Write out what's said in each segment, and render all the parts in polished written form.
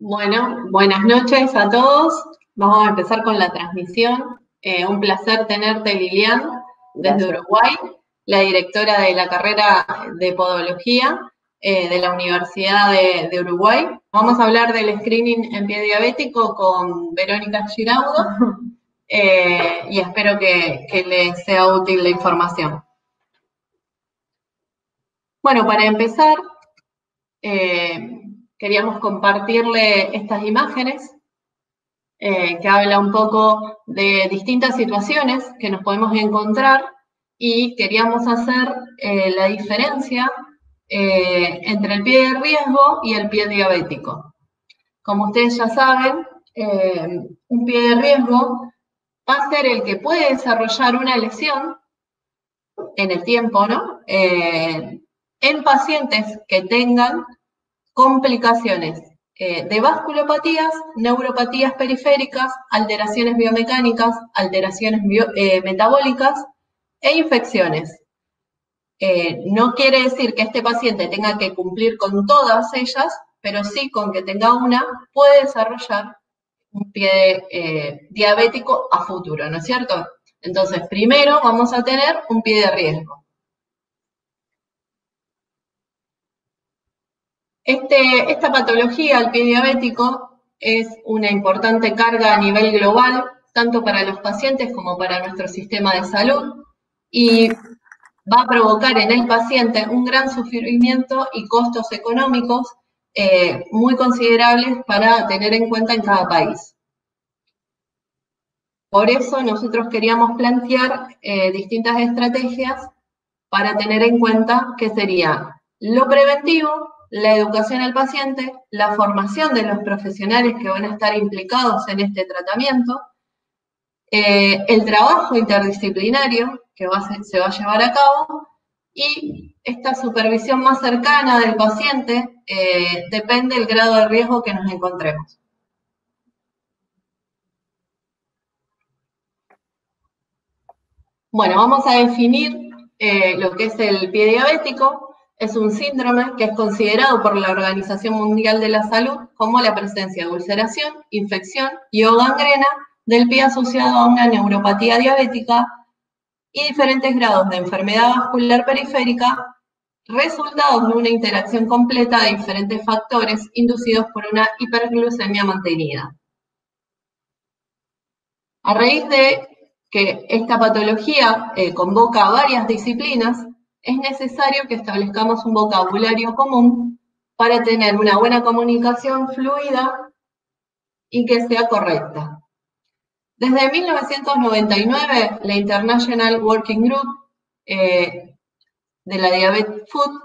Bueno, buenas noches a todos. Vamos a empezar con la transmisión. Un placer tenerte, Lilian, desde Uruguay, la directora de la carrera de Podología de la Universidad de Uruguay. Vamos a hablar del screening en pie diabético con Verónica Giraudo y espero que les sea útil la información. Bueno, para empezar, queríamos compartirle estas imágenes que habla un poco de distintas situaciones que nos podemos encontrar y queríamos hacer la diferencia entre el pie de riesgo y el pie diabético. Como ustedes ya saben, un pie de riesgo va a ser el que puede desarrollar una lesión en el tiempo, ¿no? En pacientes que tengan complicaciones de vasculopatías, neuropatías periféricas, alteraciones biomecánicas, alteraciones metabólicas e infecciones. No quiere decir que este paciente tenga que cumplir con todas ellas, pero sí con que tenga una puede desarrollar un pie diabético a futuro, ¿no es cierto? Entonces, primero vamos a tener un pie de riesgo. Esta patología, el pie diabético, es una importante carga a nivel global, tanto para los pacientes como para nuestro sistema de salud, y va a provocar en el paciente un gran sufrimiento y costos económicos muy considerables para tener en cuenta en cada país. Por eso nosotros queríamos plantear distintas estrategias para tener en cuenta que sería lo preventivo, la educación al paciente, la formación de los profesionales que van a estar implicados en este tratamiento, el trabajo interdisciplinario que se va a llevar a cabo y esta supervisión más cercana del paciente depende del grado de riesgo que nos encontremos. Bueno, vamos a definir lo que es el pie diabético. Es un síndrome que es considerado por la Organización Mundial de la Salud como la presencia de ulceración, infección y o gangrena del pie asociado a una neuropatía diabética y diferentes grados de enfermedad vascular periférica, resultados de una interacción completa de diferentes factores inducidos por una hiperglucemia mantenida. A raíz de que esta patología convoca a varias disciplinas, es necesario que establezcamos un vocabulario común para tener una buena comunicación fluida y que sea correcta. Desde 1999, la International Working Group de la Diabetes Food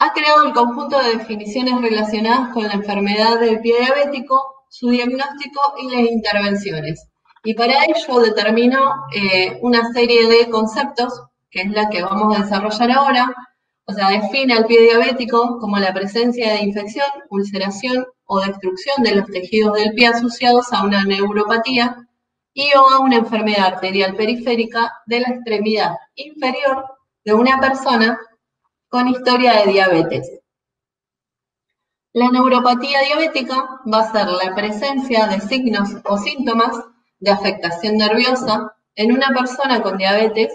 ha creado el conjunto de definiciones relacionadas con la enfermedad del pie diabético, su diagnóstico y las intervenciones. Y para ello determinó una serie de conceptos, que es la que vamos a desarrollar ahora. O sea, define al pie diabético como la presencia de infección, ulceración o destrucción de los tejidos del pie asociados a una neuropatía y o a una enfermedad arterial periférica de la extremidad inferior de una persona con historia de diabetes. La neuropatía diabética va a ser la presencia de signos o síntomas de afectación nerviosa en una persona con diabetes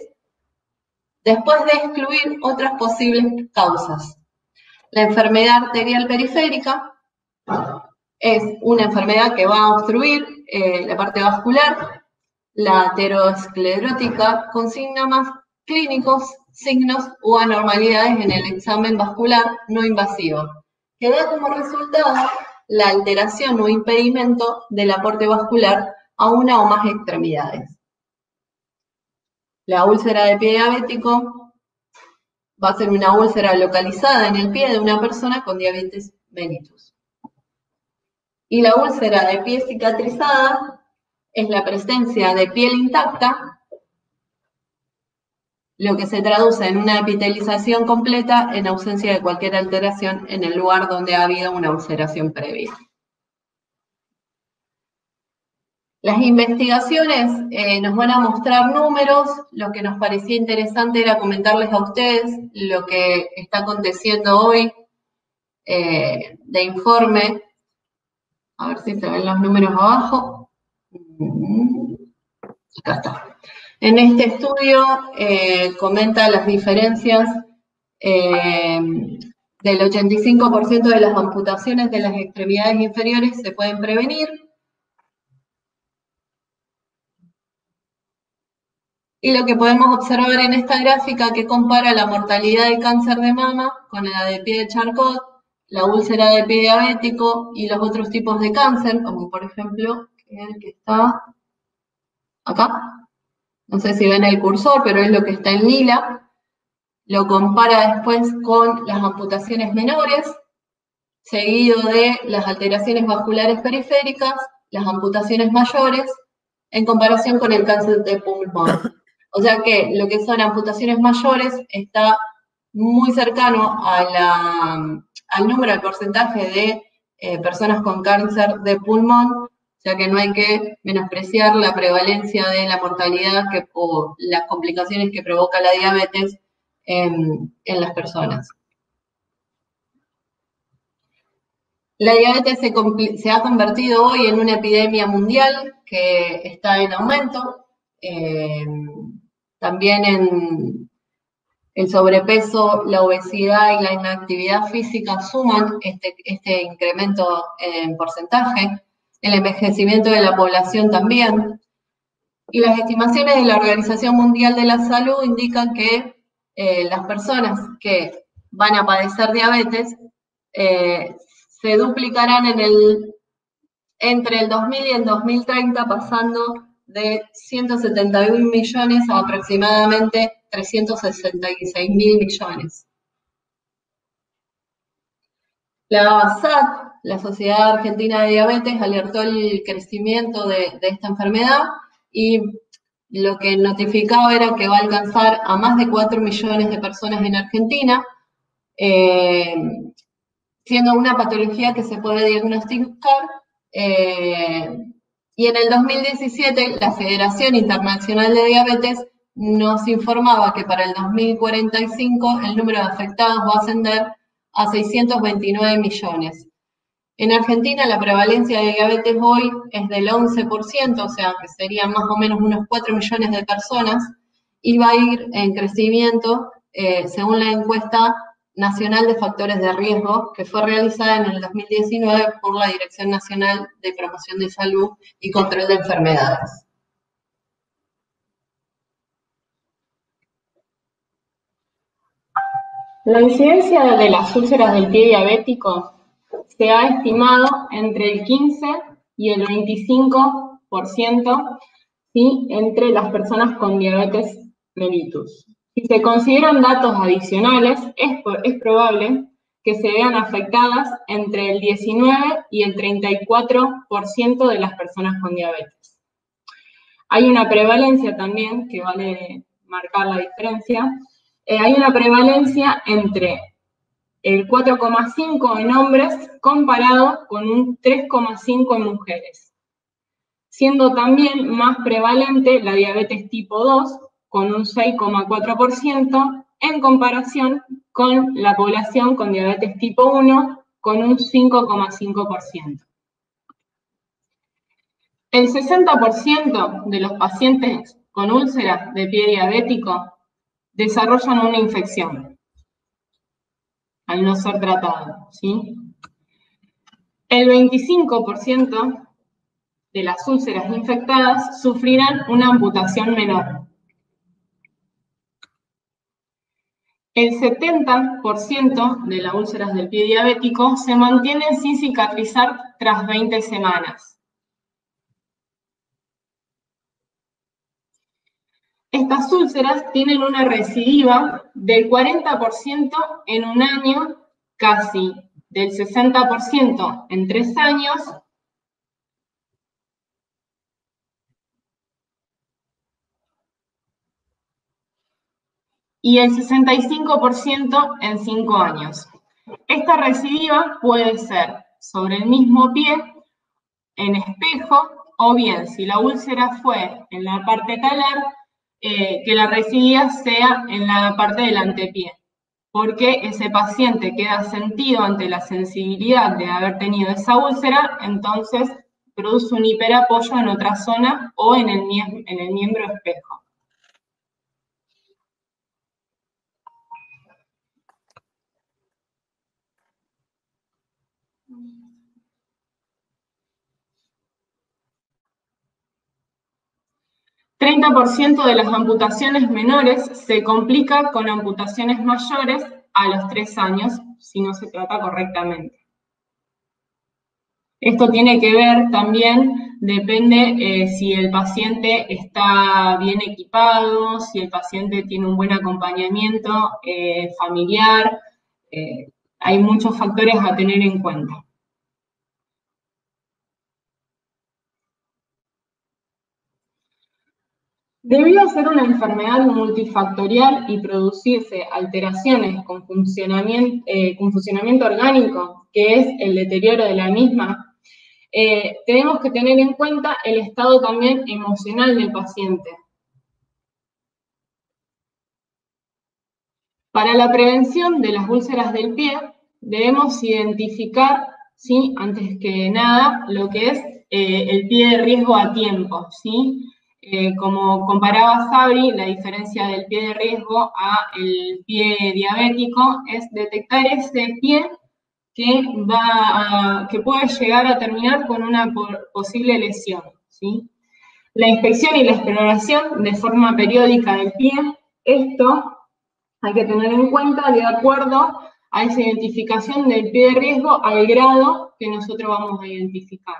después de excluir otras posibles causas. La enfermedad arterial periférica es una enfermedad que va a obstruir la parte vascular, la aterosclerótica con síntomas clínicos, signos o anormalidades en el examen vascular no invasivo, que da como resultado la alteración o impedimento del aporte vascular a una o más extremidades. La úlcera de pie diabético va a ser una úlcera localizada en el pie de una persona con diabetes mellitus. Y la úlcera de pie cicatrizada es la presencia de piel intacta, lo que se traduce en una epitelización completa en ausencia de cualquier alteración en el lugar donde ha habido una ulceración previa. Las investigaciones nos van a mostrar números. Lo que nos parecía interesante era comentarles a ustedes lo que está aconteciendo hoy de informe A ver si se ven los números abajo. Acá está. En este estudio comenta las diferencias del 85% de las amputaciones de las extremidades inferiores se pueden prevenir. Y lo que podemos observar en esta gráfica que compara la mortalidad de cáncer de mama con la de pie de Charcot, la úlcera de pie diabético y los otros tipos de cáncer, como por ejemplo el que está acá. No sé si ven el cursor, pero es lo que está en lila. Lo compara después con las amputaciones menores, seguido de las alteraciones vasculares periféricas, las amputaciones mayores, en comparación con el cáncer de pulmón. O sea que lo que son amputaciones mayores está muy cercano al número, al porcentaje de personas con cáncer de pulmón, o sea que no hay que menospreciar la prevalencia de la mortalidad o las complicaciones que provoca la diabetes en las personas. La diabetes se ha convertido hoy en una epidemia mundial que está en aumento. También en el sobrepeso, la obesidad y la inactividad física suman este incremento en porcentaje. El envejecimiento de la población también. Y las estimaciones de la Organización Mundial de la Salud indican que las personas que van a padecer diabetes se duplicarán entre el 2000 y el 2030, pasando de 171 millones a aproximadamente 366 mil millones. La SAD, la Sociedad Argentina de Diabetes, alertó el crecimiento de esta enfermedad y lo que notificaba era que va a alcanzar a más de 4 millones de personas en Argentina, siendo una patología que se puede diagnosticar. Y en el 2017 la Federación Internacional de Diabetes nos informaba que para el 2045 el número de afectados va a ascender a 629 millones. En Argentina la prevalencia de diabetes hoy es del 11%, o sea que serían más o menos unos 4 millones de personas, y va a ir en crecimiento según la encuesta nacional de factores de riesgo que fue realizada en el 2019 por la Dirección Nacional de Promoción de Salud y Control de Enfermedades. La incidencia de las úlceras del pie diabético se ha estimado entre el 15 y el 25%, ¿sí?, entre las personas con diabetes mellitus. Si se consideran datos adicionales, es probable que se vean afectadas entre el 19 y el 34% de las personas con diabetes. Hay una prevalencia también, que vale marcar la diferencia, hay una prevalencia entre el 4,5 en hombres comparado con un 3,5 en mujeres, siendo también más prevalente la diabetes tipo 2 con un 6,4% en comparación con la población con diabetes tipo 1 con un 5,5%. El 60% de los pacientes con úlceras de pie diabético desarrollan una infección al no ser tratado, ¿sí? El 25% de las úlceras infectadas sufrirán una amputación menor. El 70% de las úlceras del pie diabético se mantienen sin cicatrizar tras 20 semanas. Estas úlceras tienen una recidiva del 40% en un año, casi del 60% en 3 años, y el 65% en 5 años. Esta recidiva puede ser sobre el mismo pie, en espejo, o bien, si la úlcera fue en la parte talar, que la recidiva sea en la parte del antepié. porque ese paciente queda sentido ante la sensibilidad de haber tenido esa úlcera, entonces produce un hiperapoyo en otra zona o en el miembro espejo. $30% de las amputaciones menores se complica con amputaciones mayores a los 3 años si no se trata correctamente. Esto tiene que ver también, depende si el paciente está bien equipado, si el paciente tiene un buen acompañamiento familiar, hay muchos factores a tener en cuenta. Debido a ser una enfermedad multifactorial y producirse alteraciones con funcionamiento orgánico, que es el deterioro de la misma, tenemos que tener en cuenta el estado también emocional del paciente. Para la prevención de las úlceras del pie, debemos identificar, ¿sí?, antes que nada, lo que es el pie de riesgo a tiempo, ¿sí? Como comparaba Sabri, la diferencia del pie de riesgo a el pie diabético es detectar ese pie que puede llegar a terminar con una posible lesión, ¿sí? La inspección y la exploración de forma periódica del pie, esto hay que tener en cuenta de acuerdo a esa identificación del pie de riesgo al grado que nosotros vamos a identificar.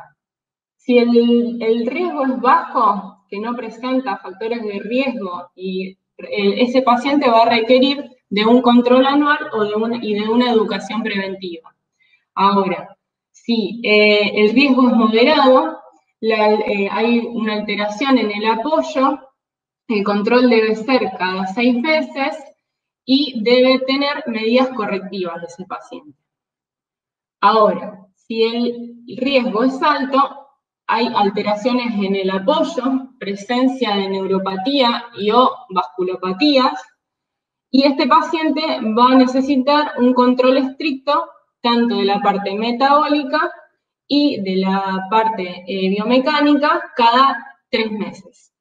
Si el riesgo es bajo, que no presenta factores de riesgo y ese paciente va a requerir de un control anual y de una educación preventiva. Ahora, si el riesgo es moderado, hay una alteración en el apoyo, el control debe ser cada 6 meses y debe tener medidas correctivas de ese paciente. Ahora, si el riesgo es alto, hay alteraciones en el apoyo, presencia de neuropatía o vasculopatías, y este paciente va a necesitar un control estricto tanto de la parte metabólica y de la parte biomecánica cada 3 meses.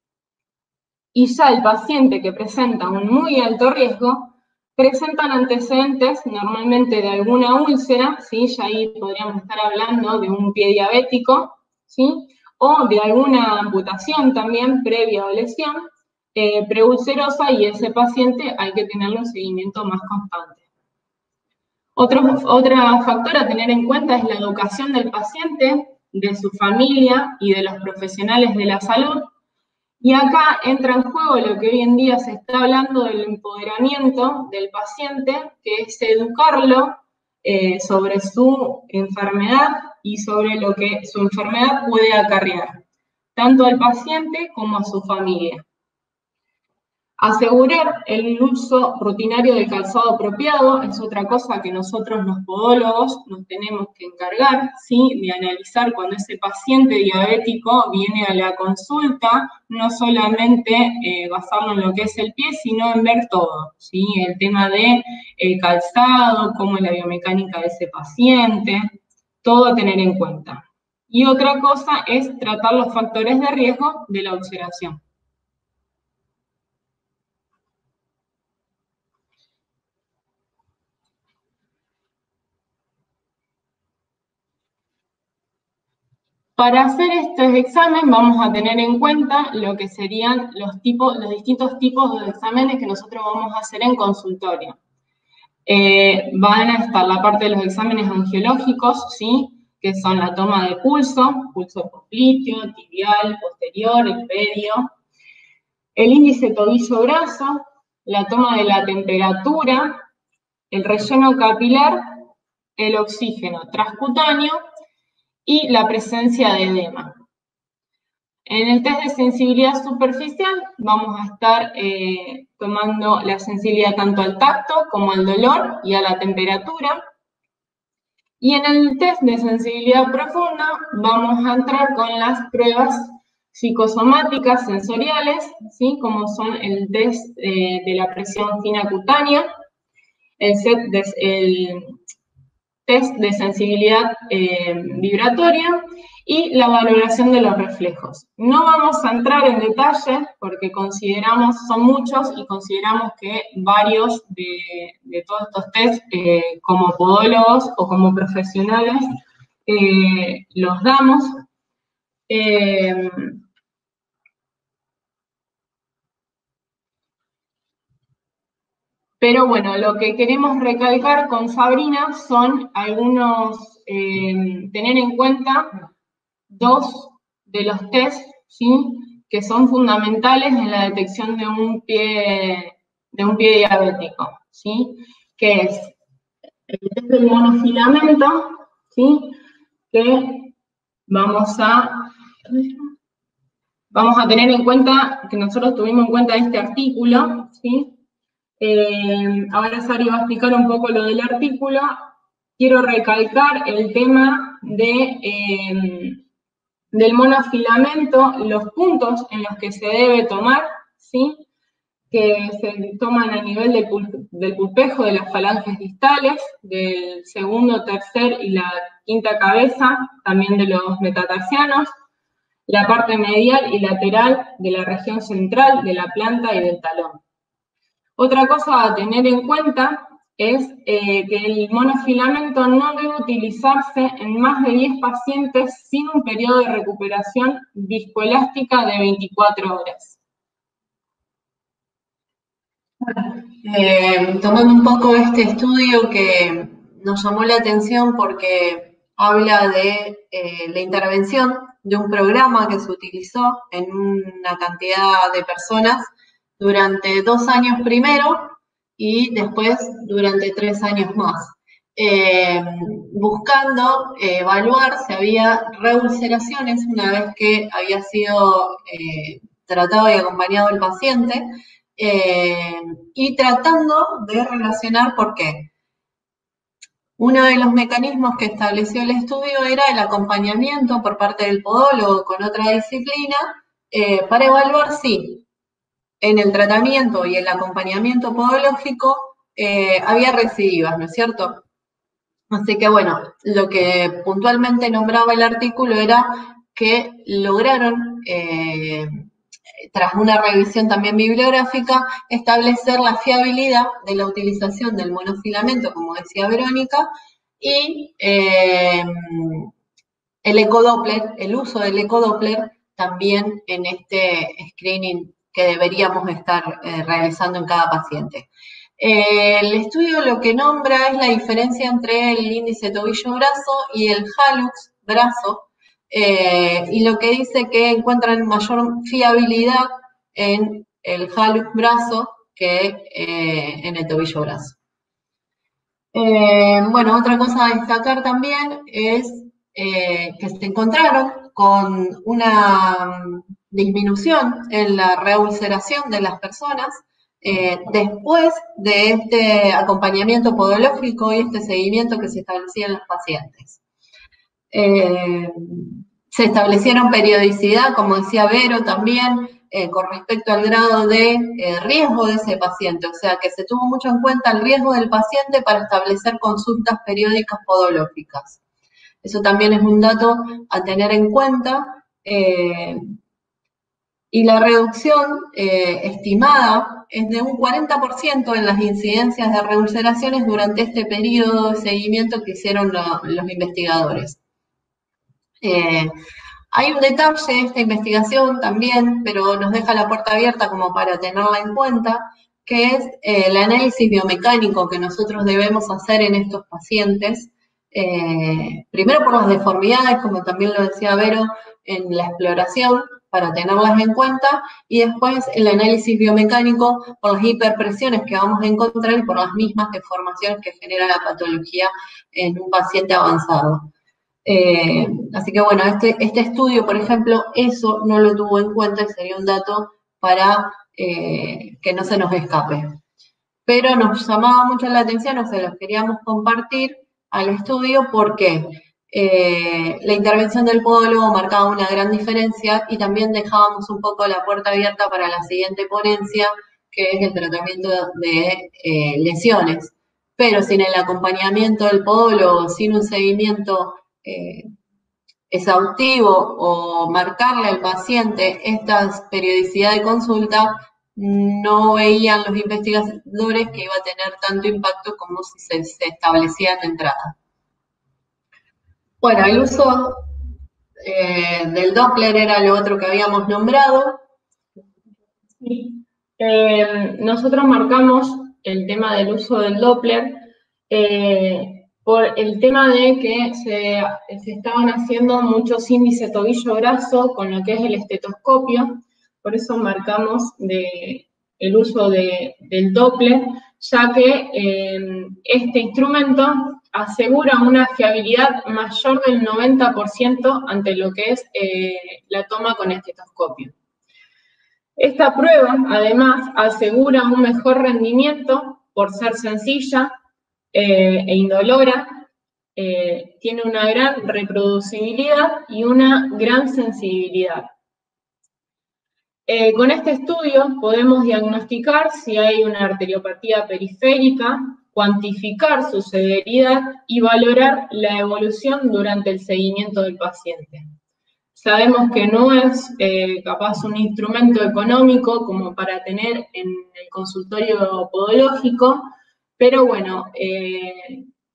Y ya el paciente que presenta un muy alto riesgo, presentan antecedentes normalmente de alguna úlcera, ¿sí? Ya ahí podríamos estar hablando de un pie diabético, ¿sí? O de alguna amputación también previa o lesión preulcerosa, y ese paciente hay que tenerle un seguimiento más constante. Otro factor a tener en cuenta es la educación del paciente, de su familia y de los profesionales de la salud. Y acá entra en juego lo que hoy en día se está hablando del empoderamiento del paciente, que es educarlo sobre su enfermedad y sobre lo que su enfermedad puede acarrear, tanto al paciente como a su familia. Asegurar el uso rutinario del calzado apropiado es otra cosa que nosotros los podólogos nos tenemos que encargar, ¿sí? De analizar cuando ese paciente diabético viene a la consulta, no solamente basarlo en lo que es el pie, sino en ver todo, ¿sí? El tema de calzado, cómo es la biomecánica de ese paciente, todo a tener en cuenta. Y otra cosa es tratar los factores de riesgo de la ulceración. Para hacer este examen vamos a tener en cuenta lo que serían los distintos tipos de exámenes que nosotros vamos a hacer en consultorio. Van a estar la parte de los exámenes angiológicos, ¿sí? Que son la toma de pulso popliteo, tibial, posterior, el perio, el índice tobillo-brazo, la toma de la temperatura, el relleno capilar, el oxígeno transcutáneo y la presencia de edema. En el test de sensibilidad superficial vamos a estar tomando la sensibilidad tanto al tacto como al dolor y a la temperatura. Y en el test de sensibilidad profunda vamos a entrar con las pruebas psicosomáticas sensoriales, ¿sí? Como son el test de la presión fina cutánea, el test de sensibilidad vibratoria y la valoración de los reflejos. No vamos a entrar en detalle porque son muchos y consideramos que varios de todos estos test, como podólogos o como profesionales, los damos. Pero bueno, lo que queremos recalcar con Sabrina son tener en cuenta dos de los test, ¿sí?, que son fundamentales en la detección de un pie diabético, ¿sí?, que es el test del monofilamento, ¿sí?, que vamos a tener en cuenta, que nosotros tuvimos en cuenta este artículo, ¿sí? Ahora Sari va a explicar un poco lo del artículo. Quiero recalcar el tema del monofilamento, los puntos en los que se debe tomar, ¿sí?, que se toman a nivel del pulpejo de las falanges distales, del segundo, tercer y la quinta cabeza, también de los metatarsianos, la parte medial y lateral de la región central de la planta y del talón. Otra cosa a tener en cuenta es que el monofilamento no debe utilizarse en más de 10 pacientes sin un periodo de recuperación viscoelástica de 24 horas. Tomando un poco este estudio que nos llamó la atención porque habla de la intervención de un programa que se utilizó en una cantidad de personas durante 2 años primero y después durante 3 años más, buscando evaluar si había reulceraciones una vez que había sido tratado y acompañado el paciente, y tratando de relacionar por qué. Uno de los mecanismos que estableció el estudio era el acompañamiento por parte del podólogo con otra disciplina para evaluar si en el tratamiento y el acompañamiento podológico había recidivas, ¿no es cierto? Así que bueno, lo que puntualmente nombraba el artículo era que lograron, tras una revisión también bibliográfica, establecer la fiabilidad de la utilización del monofilamento, como decía Verónica, y el ecodoppler, el uso del ecodoppler también en este screening que deberíamos estar realizando en cada paciente. El estudio lo que nombra es la diferencia entre el índice tobillo-brazo y el hallux brazo, y lo que dice que encuentran mayor fiabilidad en el hallux brazo que en el tobillo-brazo. Bueno, otra cosa a destacar también es que se encontraron con una disminución en la reulceración de las personas después de este acompañamiento podológico y este seguimiento que se establecía en los pacientes. Se establecieron periodicidad, como decía Vero también, con respecto al grado de riesgo de ese paciente, o sea que se tuvo mucho en cuenta el riesgo del paciente para establecer consultas periódicas podológicas. Eso también es un dato a tener en cuenta. Y la reducción estimada es de un 40% en las incidencias de reulceraciones durante este periodo de seguimiento que hicieron los investigadores. Hay un detalle de esta investigación también, pero nos deja la puerta abierta como para tenerla en cuenta, que es el análisis biomecánico que nosotros debemos hacer en estos pacientes, primero por las deformidades, como también lo decía Vero, en la exploración, para tenerlas en cuenta, y después el análisis biomecánico por las hiperpresiones que vamos a encontrar y por las mismas deformaciones que genera la patología en un paciente avanzado. Así que bueno, este estudio, por ejemplo, eso no lo tuvo en cuenta y sería un dato para que no se nos escape. Pero nos llamaba mucho la atención, o sea, los queríamos compartir al estudio porque la intervención del podólogo marcaba una gran diferencia y también dejábamos un poco la puerta abierta para la siguiente ponencia, que es el tratamiento de lesiones, pero sin el acompañamiento del podólogo, sin un seguimiento exhaustivo o marcarle al paciente esta periodicidad de consulta, no veían los investigadores que iba a tener tanto impacto como si se establecía de entrada. Bueno, el uso del Doppler era lo otro que habíamos nombrado. Sí. Nosotros marcamos el tema del uso del Doppler por el tema de que se estaban haciendo muchos índices tobillo graso con lo que es el estetoscopio, por eso marcamos el uso del Doppler, ya que este instrumento asegura una fiabilidad mayor del 90% ante lo que es la toma con estetoscopio. Esta prueba, además, asegura un mejor rendimiento por ser sencilla e indolora, tiene una gran reproducibilidad y una gran sensibilidad. Con este estudio podemos diagnosticar si hay una arteriopatía periférica, cuantificar su severidad y valorar la evolución durante el seguimiento del paciente. Sabemos que no es capaz un instrumento económico como para tener en el consultorio podológico, pero bueno,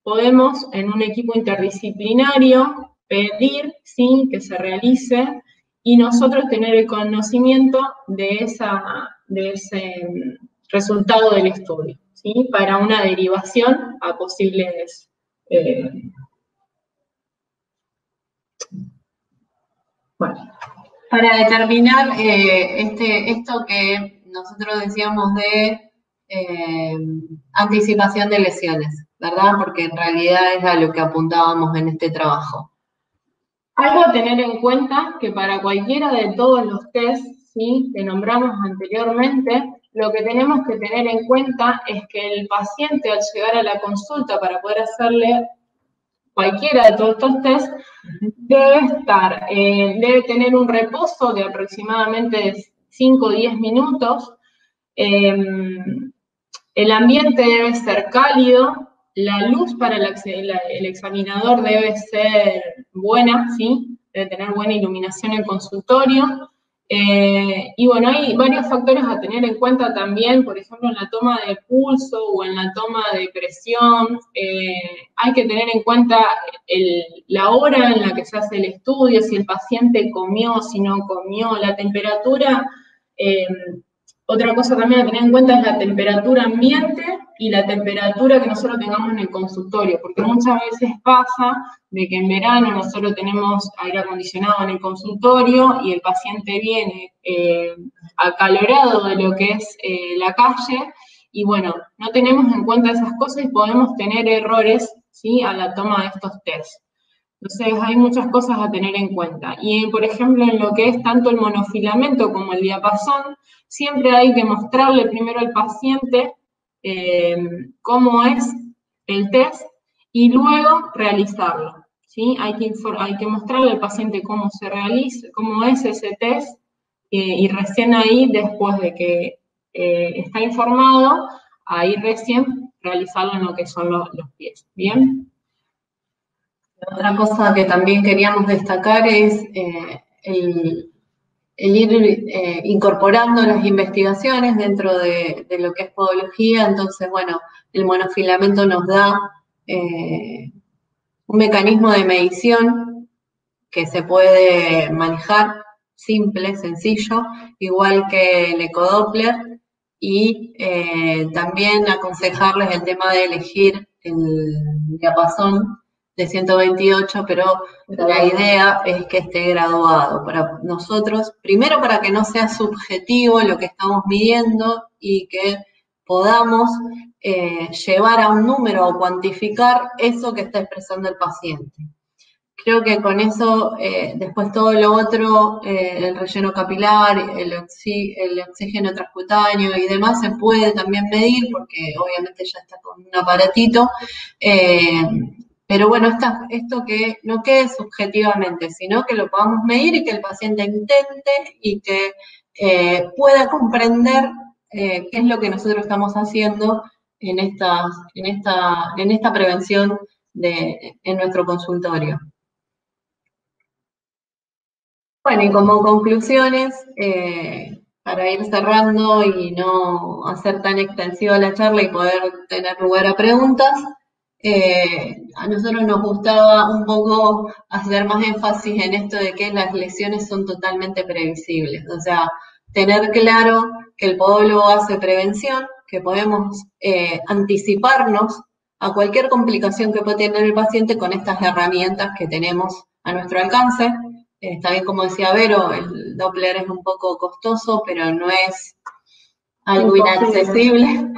podemos en un equipo interdisciplinario pedir, sí, que se realice y nosotros tener el conocimiento de ese resultado del estudio, ¿sí? Para una derivación a posibles bueno. Para determinar esto que nosotros decíamos de anticipación de lesiones, ¿verdad? Porque en realidad es a lo que apuntábamos en este trabajo. Algo a tener en cuenta, que para cualquiera de todos los test, ¿sí?, que nombramos anteriormente, lo que tenemos que tener en cuenta es que el paciente al llegar a la consulta para poder hacerle cualquiera de todos estos test, debe tener un reposo de aproximadamente 5 o 10 minutos, el ambiente debe ser cálido, la luz para el examinador debe ser buena, ¿sí? Debe tener buena iluminación en el consultorio. Y bueno, hay varios factores a tener en cuenta también, por ejemplo, en la toma de pulso o en la toma de presión. Hay que tener en cuenta la hora en la que se hace el estudio, si el paciente comió, si no comió, la temperatura. Otra cosa también a tener en cuenta es la temperatura ambiente y la temperatura que nosotros tengamos en el consultorio, porque muchas veces pasa de que en verano nosotros tenemos aire acondicionado en el consultorio y el paciente viene acalorado de lo que es la calle, y bueno, no tenemos en cuenta esas cosas y podemos tener errores, ¿sí?, a la toma de estos tests. Entonces hay muchas cosas a tener en cuenta. Y por ejemplo, en lo que es tanto el monofilamento como el diapasón, siempre hay que mostrarle primero al paciente cómo es el test y luego realizarlo, ¿sí? Hay que mostrarle al paciente cómo se realiza, cómo es ese test, y recién ahí, después de que está informado, ahí recién realizarlo en lo que son los pies. ¿Bien? Otra cosa que también queríamos destacar es el ir incorporando las investigaciones dentro de lo que es podología. Entonces, bueno, el monofilamento nos da un mecanismo de medición que se puede manejar simple, sencillo, igual que el ecodoppler, y también aconsejarles el tema de elegir el diapasón de 128, pero la idea es que esté graduado para nosotros, primero para que no sea subjetivo lo que estamos midiendo y que podamos llevar a un número o cuantificar eso que está expresando el paciente. Creo que con eso, después todo lo otro, el relleno capilar, el oxígeno transcutáneo y demás, se puede también medir, porque obviamente ya está con un aparatito, pero bueno, esto que no quede subjetivamente, sino que lo podamos medir y que el paciente intente y que pueda comprender qué es lo que nosotros estamos haciendo en esta prevención en nuestro consultorio. Bueno, y como conclusiones, para ir cerrando y no hacer tan extensiva la charla y poder tener lugar a preguntas, a nosotros nos gustaba un poco hacer más énfasis en esto de que las lesiones son totalmente previsibles. O sea, tener claro que el podólogo hace prevención, que podemos anticiparnos a cualquier complicación que pueda tener el paciente con estas herramientas que tenemos a nuestro alcance. Está bien, como decía Vero, el Doppler es un poco costoso, pero no es algo inaccesible.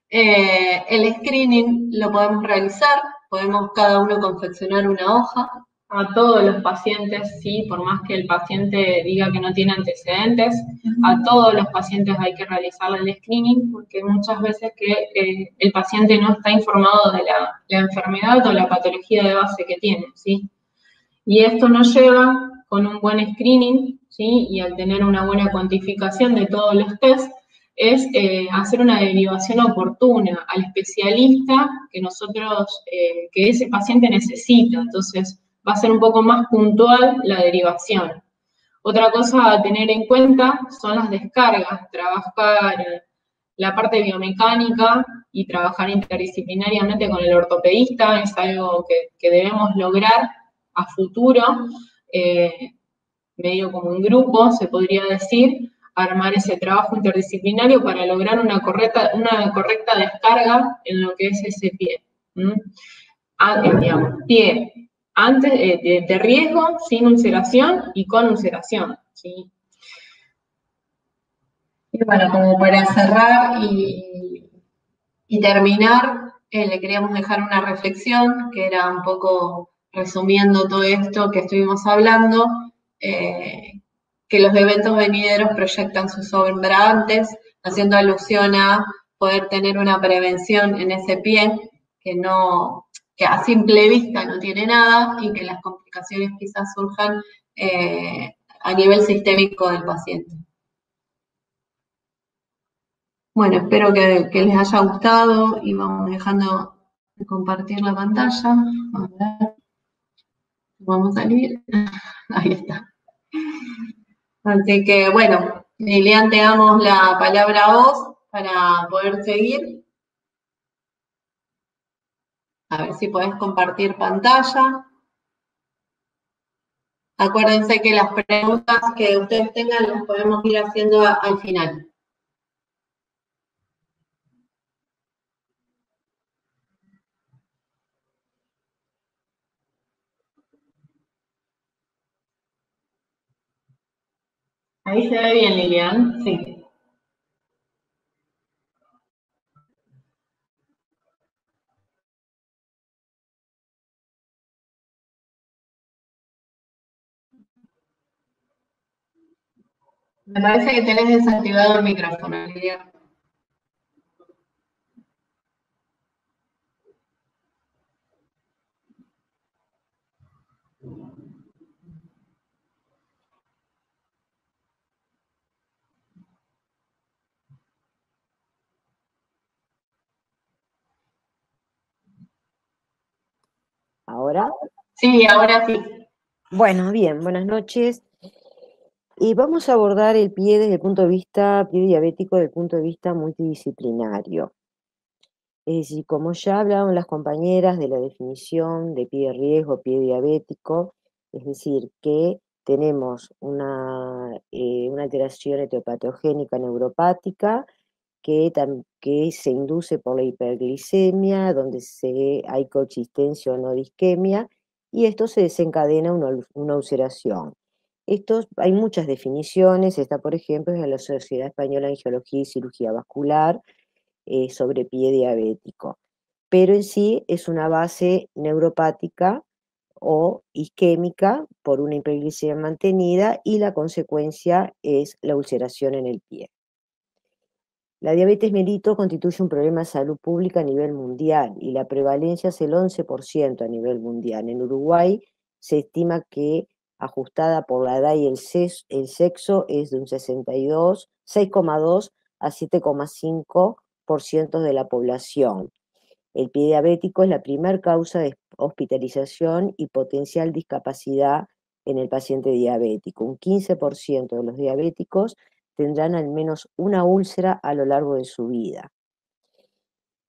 El screening lo podemos realizar, podemos cada uno confeccionar una hoja. A todos los pacientes, sí, por más que el paciente diga que no tiene antecedentes, a todos los pacientes hay que realizarle el screening, porque muchas veces que el paciente no está informado de la enfermedad o la patología de base que tiene, ¿sí? Y esto nos lleva con un buen screening, ¿sí? Y al tener una buena cuantificación de todos los tests, es hacer una derivación oportuna al especialista que que ese paciente necesita. Entonces, va a ser un poco más puntual la derivación. Otra cosa a tener en cuenta son las descargas, trabajar la parte biomecánica y trabajar interdisciplinariamente con el ortopedista es algo que debemos lograr a futuro, medio como un grupo, se podría decir, armar ese trabajo interdisciplinario para lograr una correcta descarga en lo que es ese pie. Digamos, pie antes de riesgo, sin ulceración y con ulceración, ¿sí? Y bueno, como para cerrar y terminar, le queríamos dejar una reflexión que era un poco resumiendo todo esto que estuvimos hablando, que los eventos venideros proyectan sus sombra antes, haciendo alusión a poder tener una prevención en ese pie que a simple vista no tiene nada y que las complicaciones quizás surjan a nivel sistémico del paciente. Bueno, espero que les haya gustado y vamos dejando de compartir la pantalla. A ver, vamos a salir. Ahí está. Así que, bueno, Lilian, te damos la palabra a vos para poder seguir. A ver si podés compartir pantalla. Acuérdense que las preguntas que ustedes tengan las podemos ir haciendo al final. Ahí se ve bien, Lilian, sí. Me parece que tenés desactivado el micrófono, Lilian. ¿Ahora? Sí, ahora sí. Bueno, bien, buenas noches. Y vamos a abordar el pie desde el punto de vista, pie diabético desde el punto de vista multidisciplinario. Es decir, como ya hablaron las compañeras de la definición de pie de riesgo, pie diabético, es decir, que tenemos una alteración etiopatogénica neuropática que se induce por la hiperglicemia, donde hay coexistencia o no de isquemia, y esto se desencadena una ulceración. Hay muchas definiciones, está por ejemplo en la Sociedad Española de Angiología y Cirugía Vascular sobre pie diabético, pero en sí es una base neuropática o isquémica por una hiperglicemia mantenida y la consecuencia es la ulceración en el pie. La diabetes mellitus constituye un problema de salud pública a nivel mundial y la prevalencia es el 11% a nivel mundial. En Uruguay se estima que, ajustada por la edad y el sexo, es de un 6,2 a 7,5 10% de la población. El pie diabético es la primera causa de hospitalización y potencial discapacidad en el paciente diabético. Un 15% de los diabéticos tendrán al menos una úlcera a lo largo de su vida.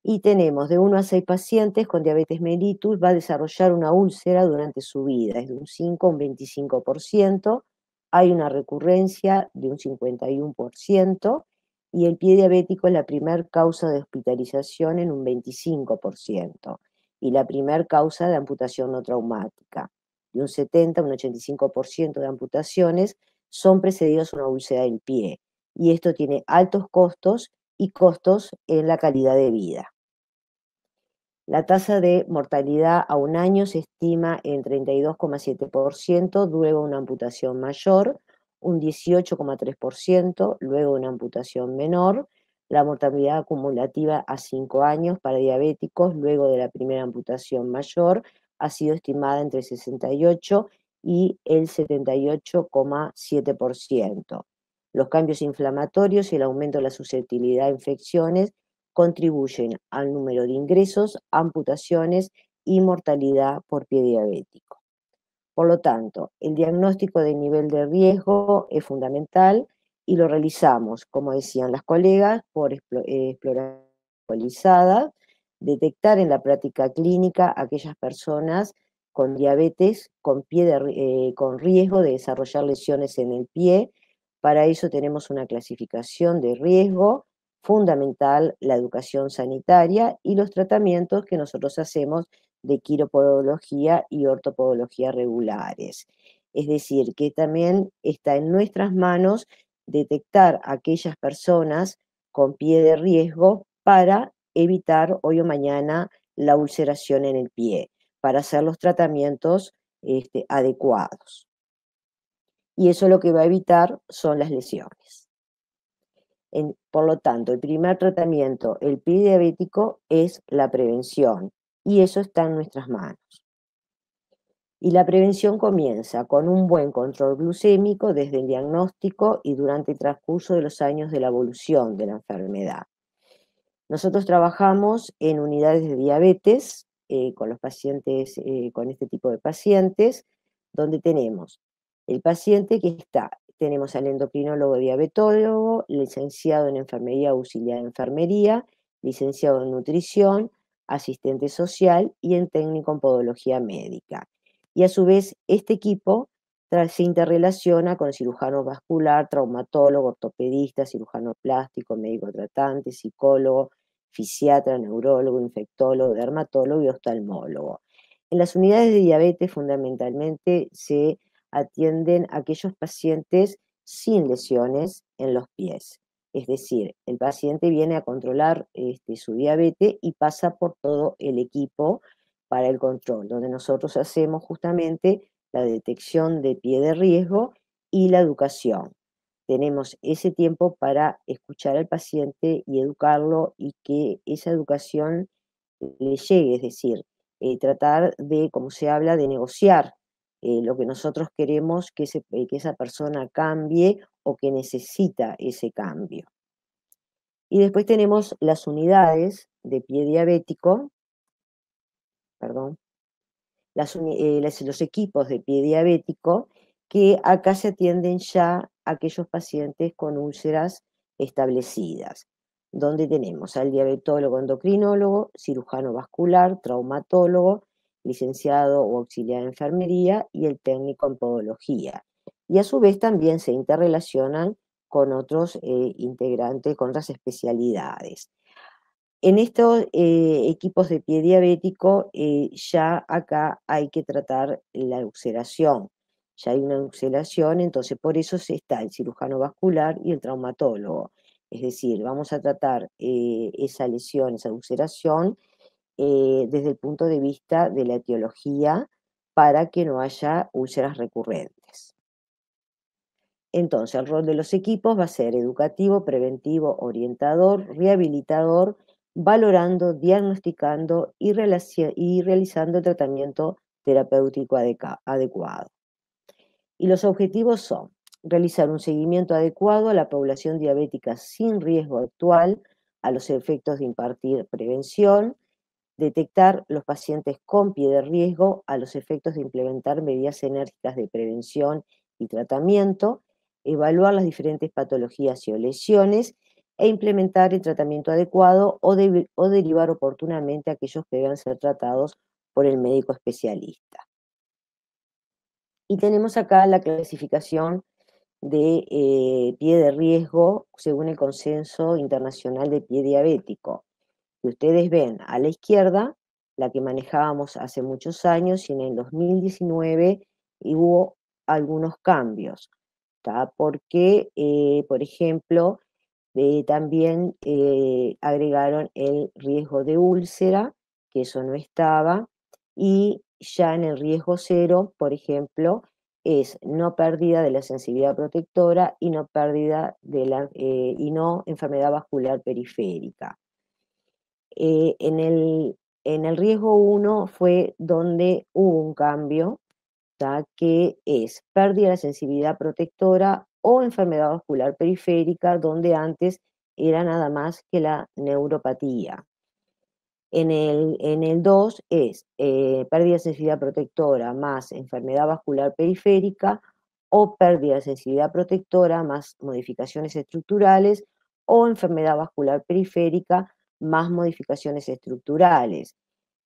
Y tenemos de 1 a 6 pacientes con diabetes mellitus va a desarrollar una úlcera durante su vida, es de un 5 a un 25%, hay una recurrencia de un 51%, y el pie diabético es la primera causa de hospitalización en un 25%, y la primera causa de amputación no traumática. De un 70 a un 85% de amputaciones son precedidos a una úlcera del pie, y esto tiene altos costos y costos en la calidad de vida. La tasa de mortalidad a un año se estima en 32,7%, luego una amputación mayor, un 18,3%, luego una amputación menor. La mortalidad acumulativa a 5 años para diabéticos, luego de la primera amputación mayor, ha sido estimada entre 68 y el 78,7%. Los cambios inflamatorios y el aumento de la susceptibilidad a infecciones contribuyen al número de ingresos, amputaciones y mortalidad por pie diabético. Por lo tanto, el diagnóstico de nivel de riesgo es fundamental y lo realizamos, como decían las colegas, por exploración actualizada, detectar en la práctica clínica a aquellas personas con diabetes con riesgo de desarrollar lesiones en el pie. Para eso tenemos una clasificación de riesgo fundamental, la educación sanitaria y los tratamientos que nosotros hacemos de quiropodología y ortopodología regulares. Es decir, que también está en nuestras manos detectar a aquellas personas con pie de riesgo para evitar hoy o mañana la ulceración en el pie, para hacer los tratamientos adecuados. Y eso lo que va a evitar son las lesiones. Por lo tanto, el primer tratamiento, el pie diabético, es la prevención, y eso está en nuestras manos. Y la prevención comienza con un buen control glucémico desde el diagnóstico y durante el transcurso de los años de la evolución de la enfermedad. Nosotros trabajamos en unidades de diabetes con los pacientes, con este tipo de pacientes, donde tenemos el paciente tenemos al endocrinólogo diabetólogo, licenciado en enfermería, auxiliar de enfermería, licenciado en nutrición, asistente social y en técnico en podología médica. Y a su vez, este equipo se interrelaciona con el cirujano vascular, traumatólogo, ortopedista, cirujano plástico, médico tratante, psicólogo, fisiatra, neurólogo, infectólogo, dermatólogo y oftalmólogo. En las unidades de diabetes fundamentalmente se atienden a aquellos pacientes sin lesiones en los pies. Es decir, el paciente viene a controlar su diabetes y pasa por todo el equipo para el control, donde nosotros hacemos justamente la detección de pie de riesgo y la educación. Tenemos ese tiempo para escuchar al paciente y educarlo y que esa educación le llegue, es decir, tratar de, como se habla, de negociar lo que nosotros queremos que esa persona cambie o que necesita ese cambio. Y después tenemos las unidades de pie diabético, perdón, los equipos de pie diabético, que acá se atienden ya a aquellos pacientes con úlceras establecidas, donde tenemos al diabetólogo endocrinólogo, cirujano vascular, traumatólogo, licenciado o auxiliar de enfermería y el técnico en podología. Y a su vez también se interrelacionan con otros integrantes, con otras especialidades. En estos equipos de pie diabético, ya acá hay que tratar la ulceración. Ya hay una ulceración, entonces por eso está el cirujano vascular y el traumatólogo. Es decir, vamos a tratar esa lesión, esa ulceración, desde el punto de vista de la etiología para que no haya úlceras recurrentes. Entonces, el rol de los equipos va a ser educativo, preventivo, orientador, rehabilitador, valorando, diagnosticando y realizando el tratamiento terapéutico adecuado. Y los objetivos son realizar un seguimiento adecuado a la población diabética sin riesgo actual, a los efectos de impartir prevención, detectar los pacientes con pie de riesgo a los efectos de implementar medidas enérgicas de prevención y tratamiento, evaluar las diferentes patologías y o lesiones e implementar el tratamiento adecuado o derivar oportunamente a aquellos que deban ser tratados por el médico especialista. Y tenemos acá la clasificación de pie de riesgo según el Consenso Internacional de Pie Diabético. Que ustedes ven a la izquierda, la que manejábamos hace muchos años, y en el 2019 hubo algunos cambios, ¿tá? Porque, por ejemplo, también agregaron el riesgo de úlcera, que eso no estaba, y ya en el riesgo cero, por ejemplo, es no pérdida de la sensibilidad protectora y no pérdida de y no enfermedad vascular periférica. En el riesgo 1 fue donde hubo un cambio, ¿tá? Que es pérdida de la sensibilidad protectora o enfermedad vascular periférica, donde antes era nada más que la neuropatía. En el 2 es pérdida de sensibilidad protectora más enfermedad vascular periférica o pérdida de sensibilidad protectora más modificaciones estructurales o enfermedad vascular periférica más modificaciones estructurales.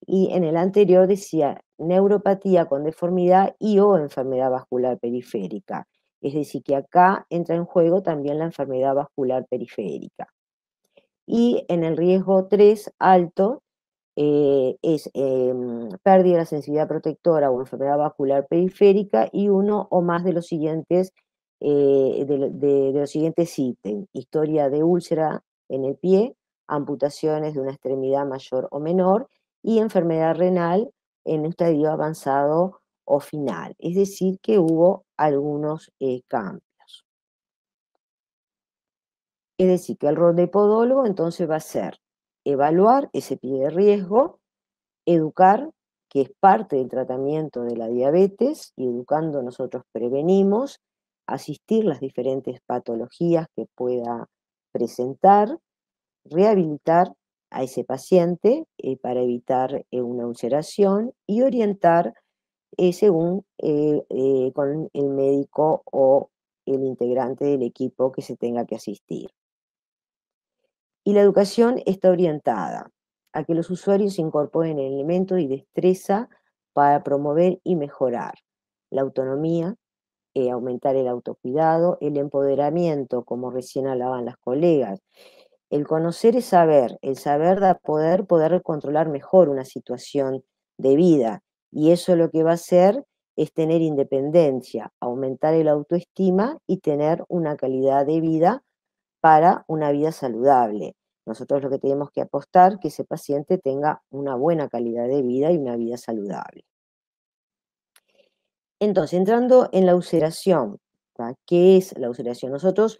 Y en el anterior decía neuropatía con deformidad y o enfermedad vascular periférica. Es decir, que acá entra en juego también la enfermedad vascular periférica. Y en el riesgo 3 alto es pérdida de la sensibilidad protectora o enfermedad vascular periférica y uno o más de los siguientes de los siguientes ítems: historia de úlcera en el pie, amputaciones de una extremidad mayor o menor y enfermedad renal en un estadio avanzado o final. Es decir, que hubo algunos cambios. Es decir, que el rol de podólogo entonces va a ser evaluar ese pie de riesgo, educar, que es parte del tratamiento de la diabetes, y educando nosotros prevenimos, asistir las diferentes patologías que pueda presentar, rehabilitar a ese paciente para evitar una ulceración y orientar según con el médico o el integrante del equipo que se tenga que asistir. Y la educación está orientada a que los usuarios incorporen elementos y destreza para promover y mejorar la autonomía, aumentar el autocuidado, el empoderamiento, como recién hablaban las colegas. El conocer es saber, el saber da poder controlar mejor una situación de vida, y eso lo que va a hacer es tener independencia, aumentar el autoestima y tener una calidad de vida para una vida saludable. Nosotros lo que tenemos que apostar es que ese paciente tenga una buena calidad de vida y una vida saludable. Entonces, entrando en la ulceración, ¿tá? ¿Qué es la ulceración? Nosotros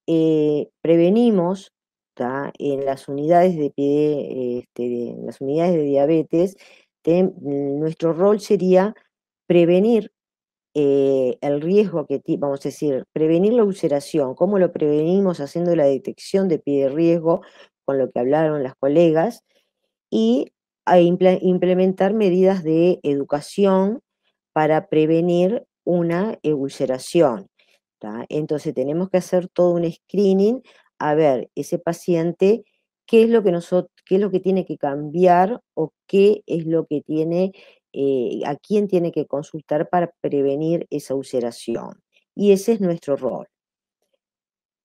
prevenimos, ¿tá? En las unidades en las unidades de diabetes, nuestro rol sería prevenir el riesgo que vamos a decir, prevenir la ulceración. ¿Cómo lo prevenimos? Haciendo la detección de pie de riesgo, con lo que hablaron las colegas, y a implementar medidas de educación para prevenir una ulceración, ¿tá? Entonces tenemos que hacer todo un screening a ver ese paciente qué es lo que tiene que cambiar o qué es lo que tiene, a quién tiene que consultar para prevenir esa ulceración. Y ese es nuestro rol.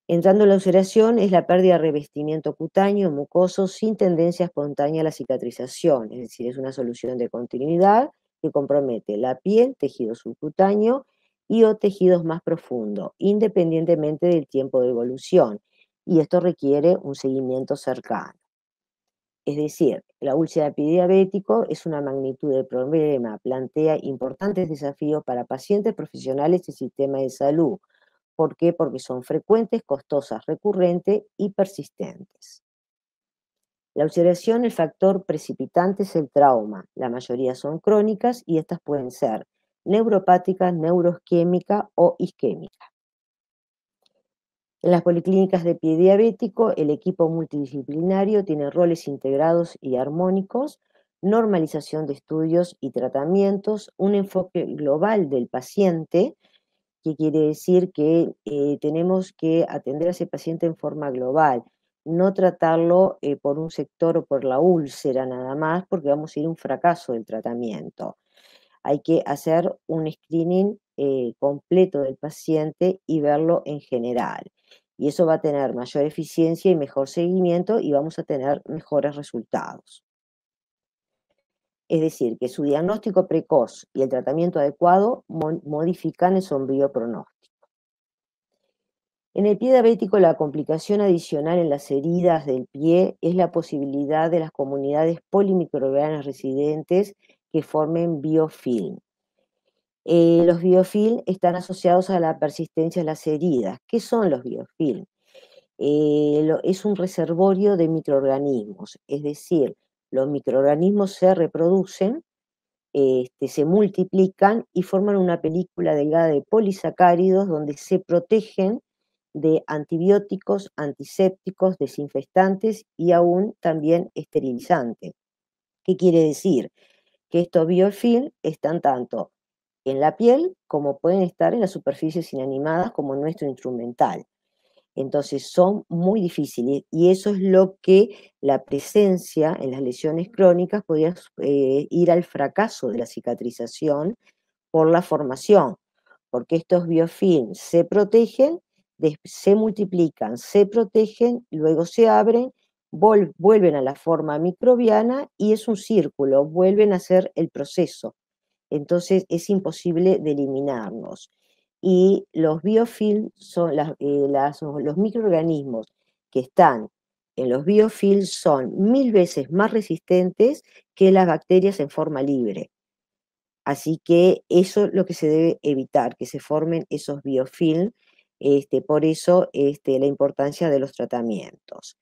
Entrando en la ulceración es la pérdida de revestimiento cutáneo, mucoso, sin tendencia espontánea a la cicatrización, es decir, es una solución de continuidad que compromete la piel, tejido subcutáneo y o tejidos más profundos, independientemente del tiempo de evolución, y esto requiere un seguimiento cercano. Es decir, la úlcera prediabético es una magnitud de problema, plantea importantes desafíos para pacientes, profesionales y sistemas de salud. ¿Por qué? Porque son frecuentes, costosas, recurrentes y persistentes. La ulceración, el factor precipitante es el trauma. La mayoría son crónicas y estas pueden ser neuropáticas, neuroisquémicas o isquémicas. En las policlínicas de pie diabético, el equipo multidisciplinario tiene roles integrados y armónicos, normalización de estudios y tratamientos, un enfoque global del paciente, que quiere decir que tenemos que atender a ese paciente en forma global, no tratarlo por un sector o por la úlcera nada más, porque vamos a ir a un fracaso del tratamiento. Hay que hacer un screening completo del paciente y verlo en general. Y eso va a tener mayor eficiencia y mejor seguimiento y vamos a tener mejores resultados. Es decir, que su diagnóstico precoz y el tratamiento adecuado modifican el sombrío pronóstico. En el pie diabético, la complicación adicional en las heridas del pie es la posibilidad de las comunidades polimicrobianas residentes que formen biofilm. Los biofilm están asociados a la persistencia de las heridas. ¿Qué son los biofilm? Es un reservorio de microorganismos, es decir, los microorganismos se reproducen, se multiplican y forman una película delgada de polisacáridos donde se protegen de antibióticos, antisépticos, desinfectantes y aún también esterilizantes. ¿Qué quiere decir? Que estos biofilm están tanto en la piel como pueden estar en las superficies inanimadas como en nuestro instrumental. Entonces son muy difíciles y eso es lo que la presencia en las lesiones crónicas podría ir al fracaso de la cicatrización por la formación, porque estos biofilms se protegen, se multiplican, se protegen, luego se abren, vuelven a la forma microbiana y es un círculo, vuelven a hacer el proceso. Entonces es imposible de eliminarlos. Y los biofilms son los microorganismos que están en los biofilms son 1000 veces más resistentes que las bacterias en forma libre. Así que eso es lo que se debe evitar, que se formen esos biofilms, por eso la importancia de los tratamientos.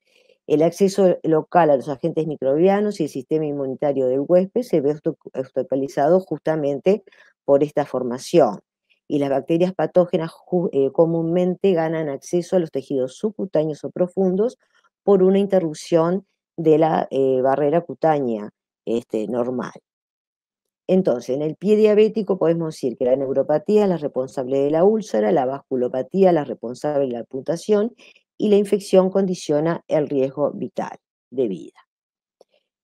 El acceso local a los agentes microbianos y el sistema inmunitario del huésped se ve obstaculizado justamente por esta formación. Y las bacterias patógenas comúnmente ganan acceso a los tejidos subcutáneos o profundos por una interrupción de la barrera cutánea normal. Entonces, en el pie diabético podemos decir que la neuropatía es la responsable de la úlcera, la vasculopatía es la responsable de la amputación y la infección condiciona el riesgo vital de vida.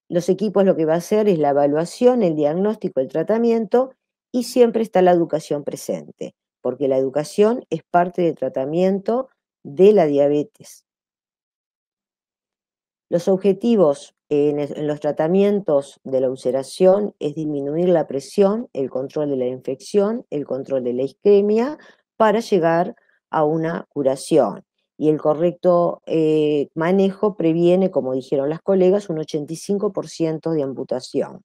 Los equipos lo que va a hacer es la evaluación, el diagnóstico, el tratamiento y siempre está la educación presente, porque la educación es parte del tratamiento de la diabetes. Los objetivos en los tratamientos de la ulceración es disminuir la presión, el control de la infección, el control de la isquemia, para llegar a una curación. Y el correcto manejo previene, como dijeron las colegas, un 85% de amputación.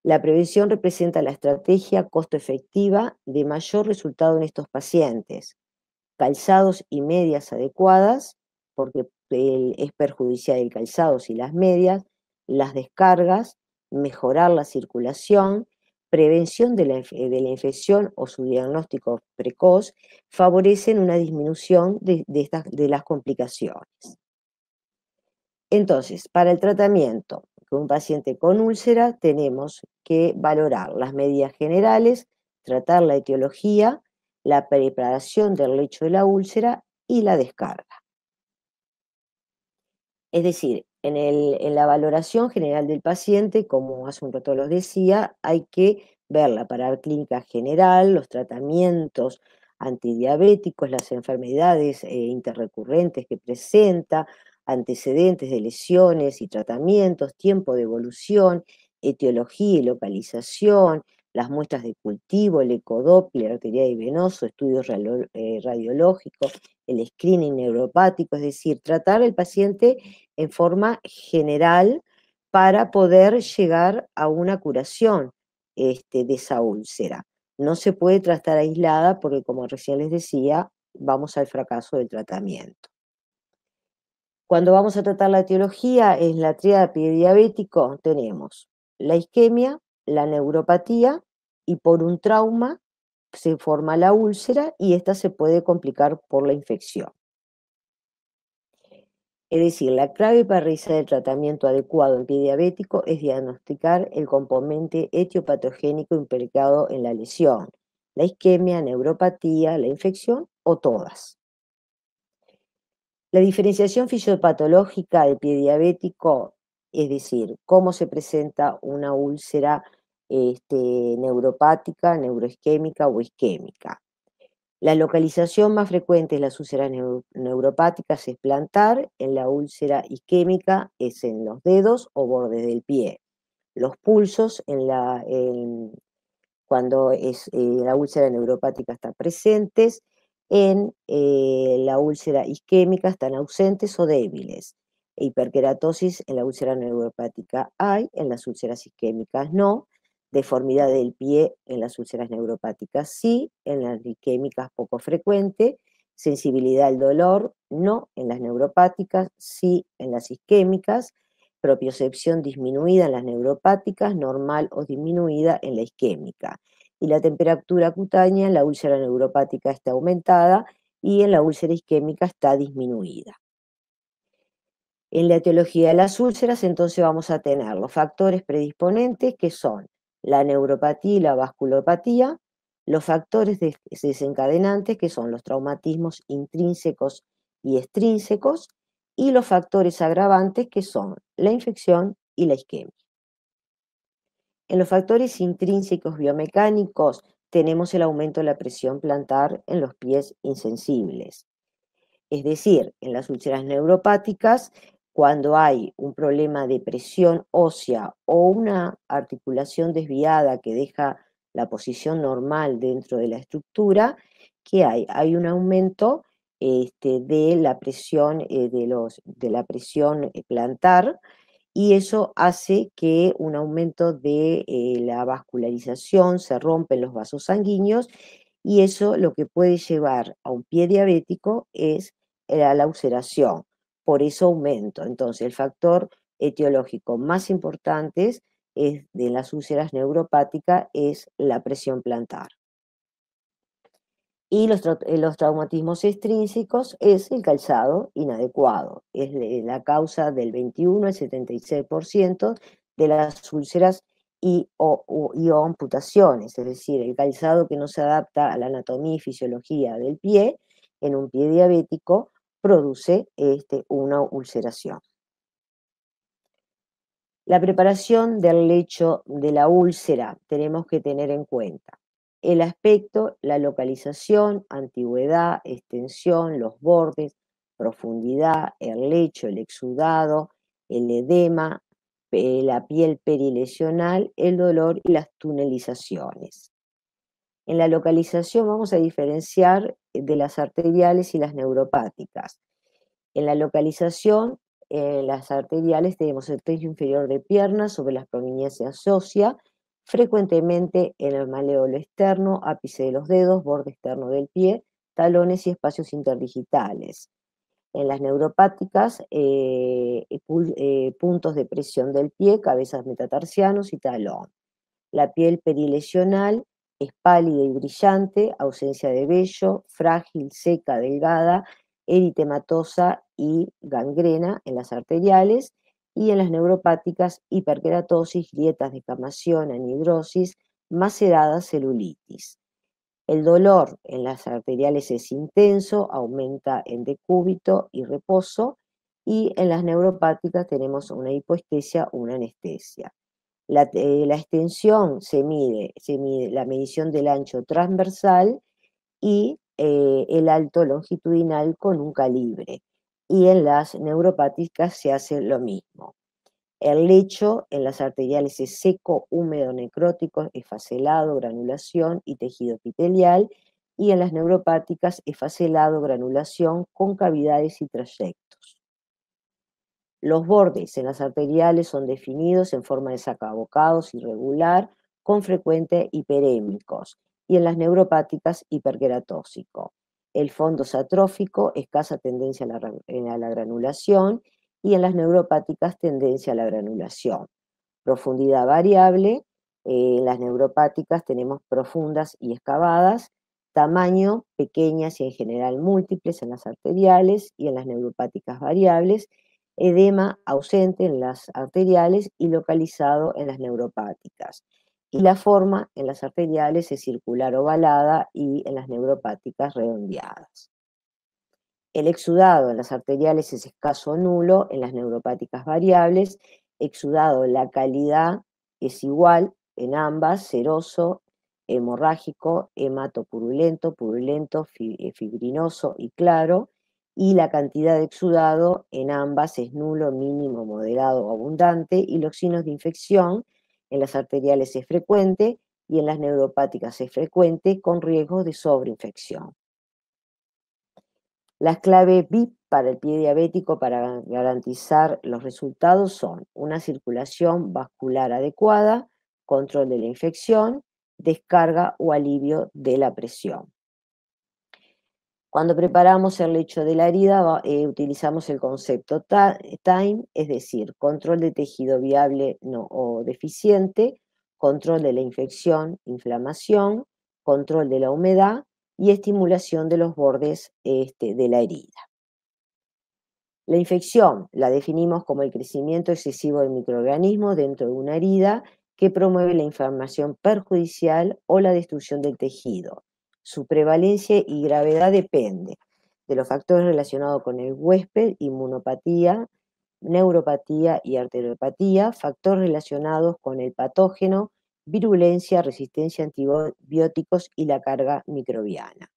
La prevención representa la estrategia costo efectiva de mayor resultado en estos pacientes. Calzados y medias adecuadas, porque es perjudicial el calzado y las medias, las descargas, mejorar la circulación, prevención de la infección o su diagnóstico precoz, favorecen una disminución de las complicaciones. Entonces, para el tratamiento de un paciente con úlcera tenemos que valorar las medidas generales, tratar la etiología, la preparación del lecho de la úlcera y la descarga. Es decir, en la valoración general del paciente, como hace un rato los decía, hay que ver la paraclínica general, los tratamientos antidiabéticos, las enfermedades interrecurrentes que presenta, antecedentes de lesiones y tratamientos, tiempo de evolución, etiología y localización, las muestras de cultivo, el ecodoppler arterial y venoso, estudios radiológicos, el screening neuropático, es decir, tratar al paciente en forma general para poder llegar a una curación de esa úlcera. No se puede tratar aislada porque, como recién les decía, vamos al fracaso del tratamiento. Cuando vamos a tratar la etiología, en la tríada diabético tenemos la isquemia, la neuropatía y por un trauma se forma la úlcera y esta se puede complicar por la infección. Es decir, la clave para realizar el tratamiento adecuado en pie diabético es diagnosticar el componente etiopatogénico implicado en la lesión, la isquemia, neuropatía, la infección o todas. La diferenciación fisiopatológica del pie diabético, es decir, cómo se presenta una úlcera neuropática, neuroisquémica o isquémica. La localización más frecuente de las úlceras neuropáticas es plantar, en la úlcera isquémica es en los dedos o bordes del pie. Los pulsos cuando la úlcera neuropática está presentes, en la úlcera isquémica están ausentes o débiles. Hiperkeratosis en la úlcera neuropática hay, en las úlceras isquémicas no. Deformidad del pie en las úlceras neuropáticas sí, en las isquémicas poco frecuente. Sensibilidad al dolor no, en las neuropáticas sí, en las isquémicas. Propiocepción disminuida en las neuropáticas, normal o disminuida en la isquémica. Y la temperatura cutánea en la úlcera neuropática está aumentada y en la úlcera isquémica está disminuida. En la etiología de las úlceras, entonces vamos a tener los factores predisponentes, que son la neuropatía y la vasculopatía, los factores desencadenantes, que son los traumatismos intrínsecos y extrínsecos, y los factores agravantes, que son la infección y la isquemia. En los factores intrínsecos biomecánicos tenemos el aumento de la presión plantar en los pies insensibles. Es decir, en las úlceras neuropáticas, cuando hay un problema de presión ósea o una articulación desviada que deja la posición normal dentro de la estructura, ¿qué hay? Hay un aumento de la presión, de la presión plantar, y eso hace que un aumento de la vascularización, se rompen los vasos sanguíneos, y eso lo que puede llevar a un pie diabético es a la ulceración. Por eso aumento. Entonces, el factor etiológico más importante de las úlceras neuropáticas es la presión plantar. Y los traumatismos extrínsecos es el calzado inadecuado. Es la causa del 21 al 76% de las úlceras o amputaciones, es decir, el calzado que no se adapta a la anatomía y fisiología del pie, en un pie diabético, produce una ulceración. La preparación del lecho de la úlcera tenemos que tener en cuenta el aspecto, la localización, antigüedad, extensión, los bordes, profundidad, el lecho, el exudado, el edema, la piel perilesional, el dolor y las tunelizaciones. En la localización vamos a diferenciar de las arteriales y las neuropáticas. En la localización, las arteriales tenemos el tercio inferior de pierna sobre las prominencias óseas, frecuentemente en el maléolo externo, ápice de los dedos, borde externo del pie, talones y espacios interdigitales. En las neuropáticas, puntos de presión del pie, cabezas metatarsianos y talón. La piel perilesional es pálida y brillante, ausencia de vello, frágil, seca, delgada, eritematosa y gangrena en las arteriales, y en las neuropáticas, hiperkeratosis, grietas, descamación, anhidrosis, macerada, celulitis. El dolor en las arteriales es intenso, aumenta en decúbito y reposo, y en las neuropáticas tenemos una hipoestesia o una anestesia. La extensión se mide la medición del ancho transversal y el alto longitudinal con un calibre. Y en las neuropáticas se hace lo mismo. El lecho en las arteriales es seco, húmedo, necrótico, esfacelado, granulación y tejido epitelial, y en las neuropáticas esfacelado, granulación con cavidades y trayectos. Los bordes en las arteriales son definidos en forma de sacabocados irregular, con frecuente hiperémicos, y en las neuropáticas hiperkeratósico. El fondo es atrófico, escasa tendencia a la granulación, y en las neuropáticas tendencia a la granulación. Profundidad variable, En las neuropáticas tenemos profundas y excavadas, tamaño pequeñas y en general múltiples en las arteriales y en las neuropáticas variables, edema ausente en las arteriales y localizado en las neuropáticas. Y la forma en las arteriales es circular ovalada y en las neuropáticas redondeadas. El exudado en las arteriales es escaso o nulo, en las neuropáticas variables, exudado la calidad es igual en ambas, seroso, hemorrágico, hematopurulento, purulento, fibrinoso y claro, y la cantidad de exudado en ambas es nulo, mínimo, moderado o abundante, y los signos de infección en las arteriales es frecuente y en las neuropáticas es frecuente con riesgo de sobreinfección. Las claves VIP para el pie diabético para garantizar los resultados son una circulación vascular adecuada, control de la infección, descarga o alivio de la presión. Cuando preparamos el lecho de la herida, utilizamos el concepto TIME, es decir, control de tejido viable o deficiente, control de la infección, inflamación, control de la humedad y estimulación de los bordes de la herida. La infección la definimos como el crecimiento excesivo de microorganismos dentro de una herida que promueve la inflamación perjudicial o la destrucción del tejido. Su prevalencia y gravedad depende de los factores relacionados con el huésped, inmunopatía, neuropatía y arteriopatía, factores relacionados con el patógeno, virulencia, resistencia a antibióticos y la carga microbiana.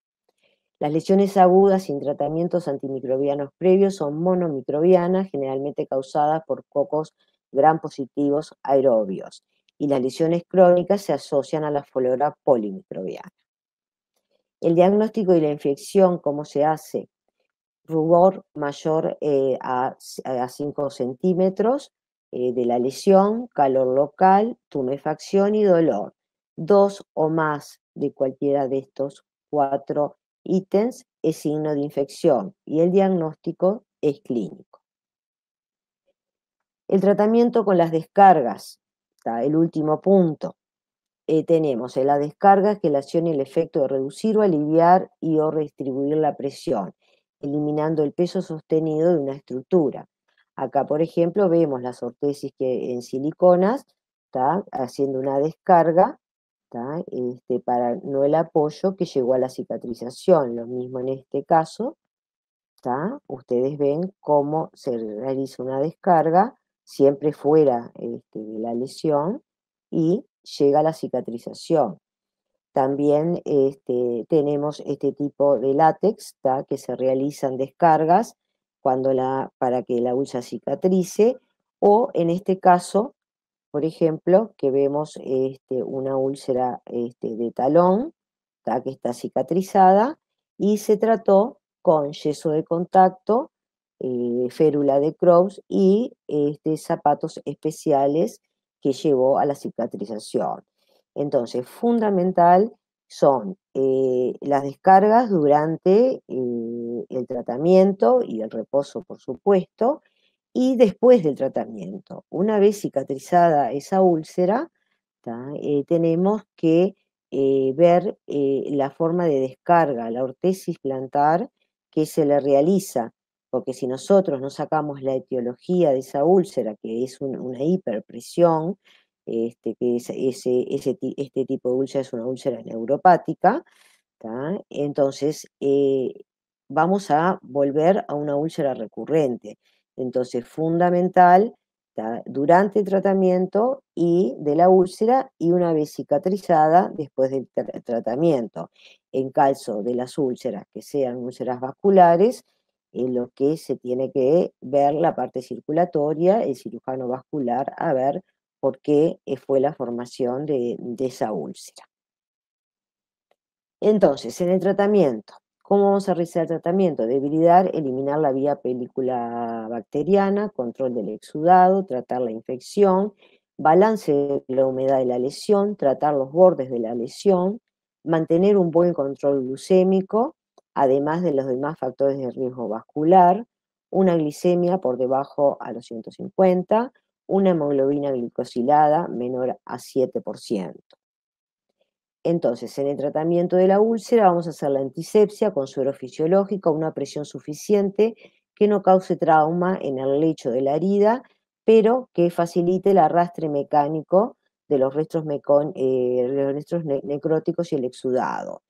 Las lesiones agudas sin tratamientos antimicrobianos previos son monomicrobianas, generalmente causadas por cocos gram positivos aerobios, y las lesiones crónicas se asocian a la flora polimicrobiana. El diagnóstico y la infección, ¿cómo se hace? Rubor mayor a 5 centímetros de la lesión, calor local, tumefacción y dolor. 2 o más de cualquiera de estos 4 ítems es signo de infección y el diagnóstico es clínico. El tratamiento con las descargas, está el último punto. Tenemos en la descarga que la acción y el efecto de reducir o aliviar y o redistribuir la presión, eliminando el peso sostenido de una estructura. Acá, por ejemplo, vemos las ortesis que en siliconas, ¿tá? Haciendo una descarga, ¿tá? Para no el apoyo que llegó a la cicatrización. Lo mismo en este caso, ¿tá? Ustedes ven cómo se realiza una descarga, siempre fuera de la lesión, y llega a la cicatrización. También tenemos este tipo de látex, ¿tá? Que se realizan descargas para que la úlcera cicatrice, o en este caso, por ejemplo, que vemos una úlcera de talón, ¿tá? Que está cicatrizada, y se trató con yeso de contacto, férula de Crohn y zapatos especiales que llevó a la cicatrización. Entonces, fundamental son las descargas durante el tratamiento y el reposo, por supuesto, y después del tratamiento. Una vez cicatrizada esa úlcera, tenemos que ver la forma de descarga, la ortesis plantar que se le realiza, porque si nosotros no sacamos la etiología de esa úlcera, que es una hiperpresión, que este tipo de úlcera es una úlcera neuropática, entonces vamos a volver a una úlcera recurrente. Entonces, fundamental, durante el tratamiento y de la úlcera y una vez cicatrizada después del tratamiento. En caso de las úlceras que sean úlceras vasculares, lo que se tiene que ver la parte circulatoria, el cirujano vascular, a ver por qué fue la formación de esa úlcera. Entonces, en el tratamiento, ¿cómo vamos a realizar el tratamiento? Debilidad, eliminar la vía película bacteriana, control del exudado, tratar la infección, balance de la humedad de la lesión, tratar los bordes de la lesión, mantener un buen control glucémico, además de los demás factores de riesgo vascular, una glicemia por debajo a los 150, una hemoglobina glicosilada menor a 7%. Entonces, en el tratamiento de la úlcera vamos a hacer la antisepsia con suero fisiológico a una presión suficiente que no cause trauma en el lecho de la herida, pero que facilite el arrastre mecánico de los restos, necróticos y el exudado.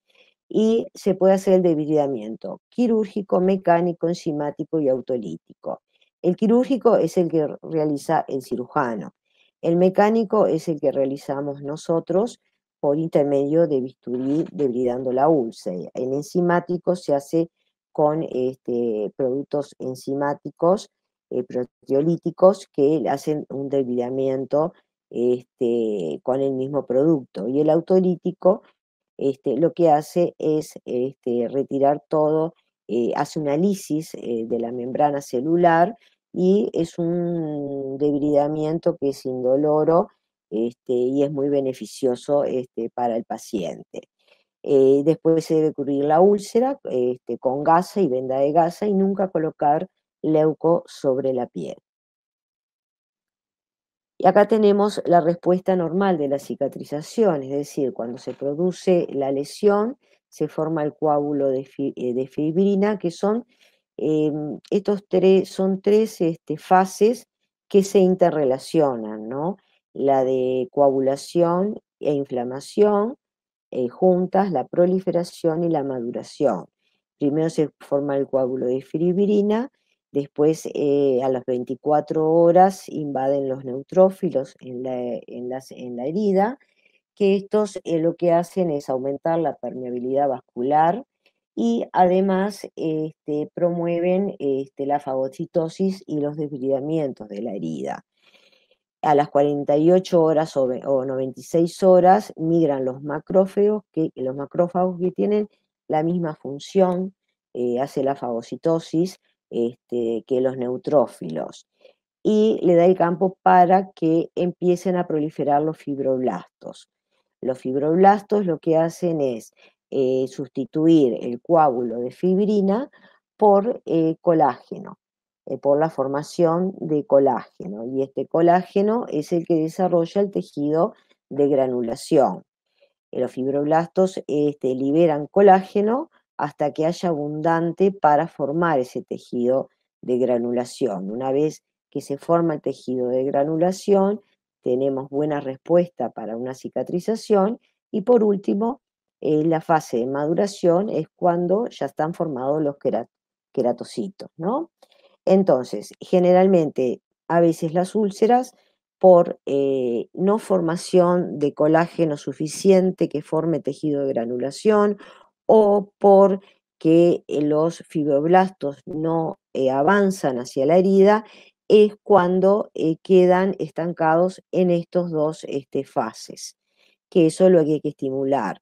Y se puede hacer el debridamiento quirúrgico, mecánico, enzimático y autolítico. El quirúrgico es el que realiza el cirujano. El mecánico es el que realizamos nosotros por intermedio de bisturí debridando la úlcera. El enzimático se hace con productos enzimáticos proteolíticos que hacen un debridamiento con el mismo producto. Y el autolítico lo que hace es retirar todo, hace una lisis de la membrana celular y es un debridamiento que es indoloro y es muy beneficioso para el paciente. Después se debe cubrir la úlcera con gasa y venda de gasa y nunca colocar leuco sobre la piel. Y acá tenemos la respuesta normal de la cicatrización, es decir, cuando se produce la lesión, se forma el coágulo de fibrina, que son son tres fases que se interrelacionan, ¿no? La de coagulación e inflamación, juntas, la proliferación y la maduración. Primero se forma el coágulo de fibrina. Después, a las 24 horas, invaden los neutrófilos en la herida, que estos lo que hacen es aumentar la permeabilidad vascular y además promueven la fagocitosis y los desbridamientos de la herida. A las 48 horas o 96 horas migran los macrófagos que tienen la misma función, hace la fagocitosis, que los neutrófilos, y le da el campo para que empiecen a proliferar los fibroblastos. Los fibroblastos lo que hacen es sustituir el coágulo de fibrina por colágeno, por la formación de colágeno, y este colágeno es el que desarrolla el tejido de granulación. Los fibroblastos liberan colágeno hasta que haya abundante para formar ese tejido de granulación. Una vez que se forma el tejido de granulación, tenemos buena respuesta para una cicatrización y por último, la fase de maduración es cuando ya están formados los queratocitos, ¿no? Entonces, generalmente, a veces las úlceras, por no formación de colágeno suficiente que forme tejido de granulación o por que los fibroblastos no avanzan hacia la herida, es cuando quedan estancados en estos dos fases, que eso es lo que hay que estimular.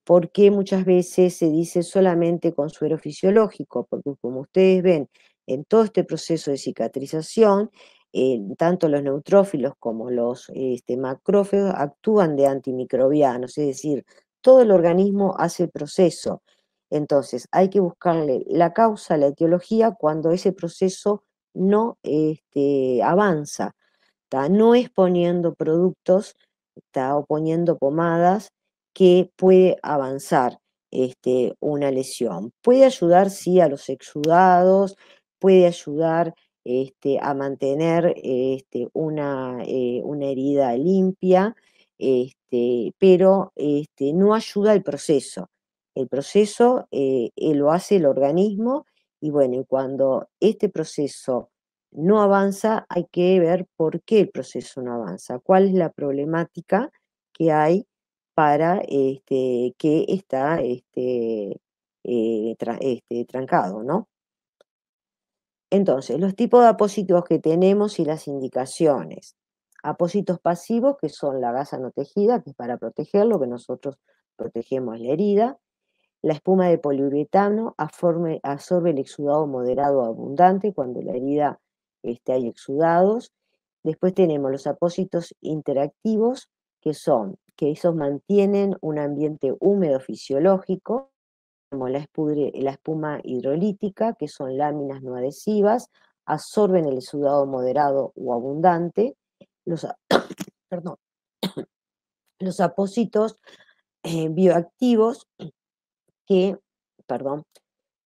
¿Por qué muchas veces se dice solamente con suero fisiológico? Porque como ustedes ven, en todo este proceso de cicatrización, tanto los neutrófilos como los macrófagos actúan de antimicrobianos, es decir, todo el organismo hace el proceso. Entonces, hay que buscarle la causa, la etiología, cuando ese proceso no avanza. No es poniendo productos o poniendo pomadas que puede avanzar una lesión. Puede ayudar, sí, a los exudados, puede ayudar a mantener una herida limpia, pero no ayuda al proceso. El proceso lo hace el organismo y bueno, y cuando este proceso no avanza, hay que ver por qué el proceso no avanza, cuál es la problemática que hay para que está trancado, ¿no? Entonces, los tipos de apósitos que tenemos y las indicaciones. Apósitos pasivos, que son la gasa no tejida, que es para protegerlo, que nosotros protegemos la herida. La espuma de poliuretano absorbe el exudado moderado o abundante cuando la herida hay exudados. Después tenemos los apósitos interactivos, que esos mantienen un ambiente húmedo fisiológico, como la espuma hidrolítica, que son láminas no adhesivas, absorben el exudado moderado o abundante, los, perdón, los apósitos bioactivos que, perdón,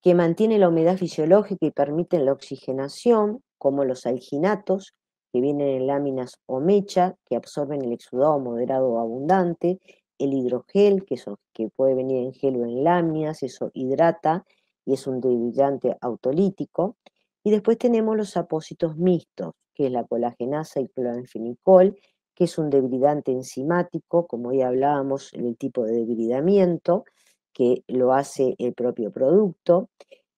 que mantienen la humedad fisiológica y permiten la oxigenación, como los alginatos, que vienen en láminas o mecha, que absorben el exudado moderado o abundante, el hidrogel, que puede venir en gel o en láminas, eso hidrata y es un debilitante autolítico. Y después tenemos los apósitos mixtos, que es la colagenasa y cloranfenicol, que es un debilitante enzimático, como ya hablábamos, el tipo de debilitamiento, que lo hace el propio producto.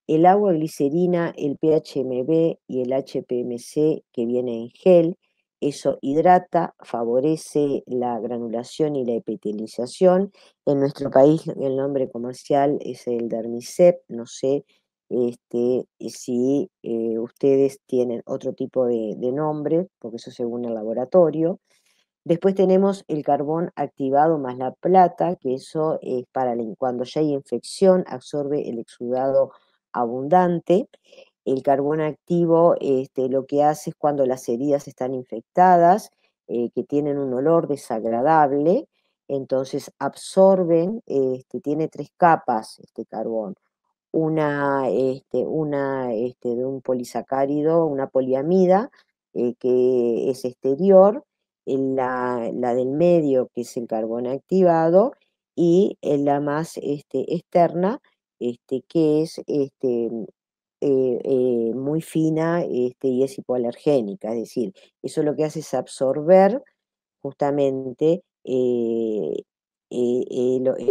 El agua glicerina, el PHMB y el HPMC que viene en gel, eso hidrata, favorece la granulación y la epitelización. En nuestro país el nombre comercial es el Dermicep, no sé si ustedes tienen otro tipo de nombre, porque eso según el laboratorio. Después tenemos el carbón activado más la plata, que eso es para cuando ya hay infección, absorbe el exudado abundante. El carbón activo lo que hace es cuando las heridas están infectadas, que tienen un olor desagradable, entonces absorben, tiene 3 capas este carbón. Una de un polisacárido, una poliamida, que es exterior, la del medio, que es el carbón activado, y la más externa, que es muy fina y es hipoalergénica, es decir, eso lo que hace es absorber justamente el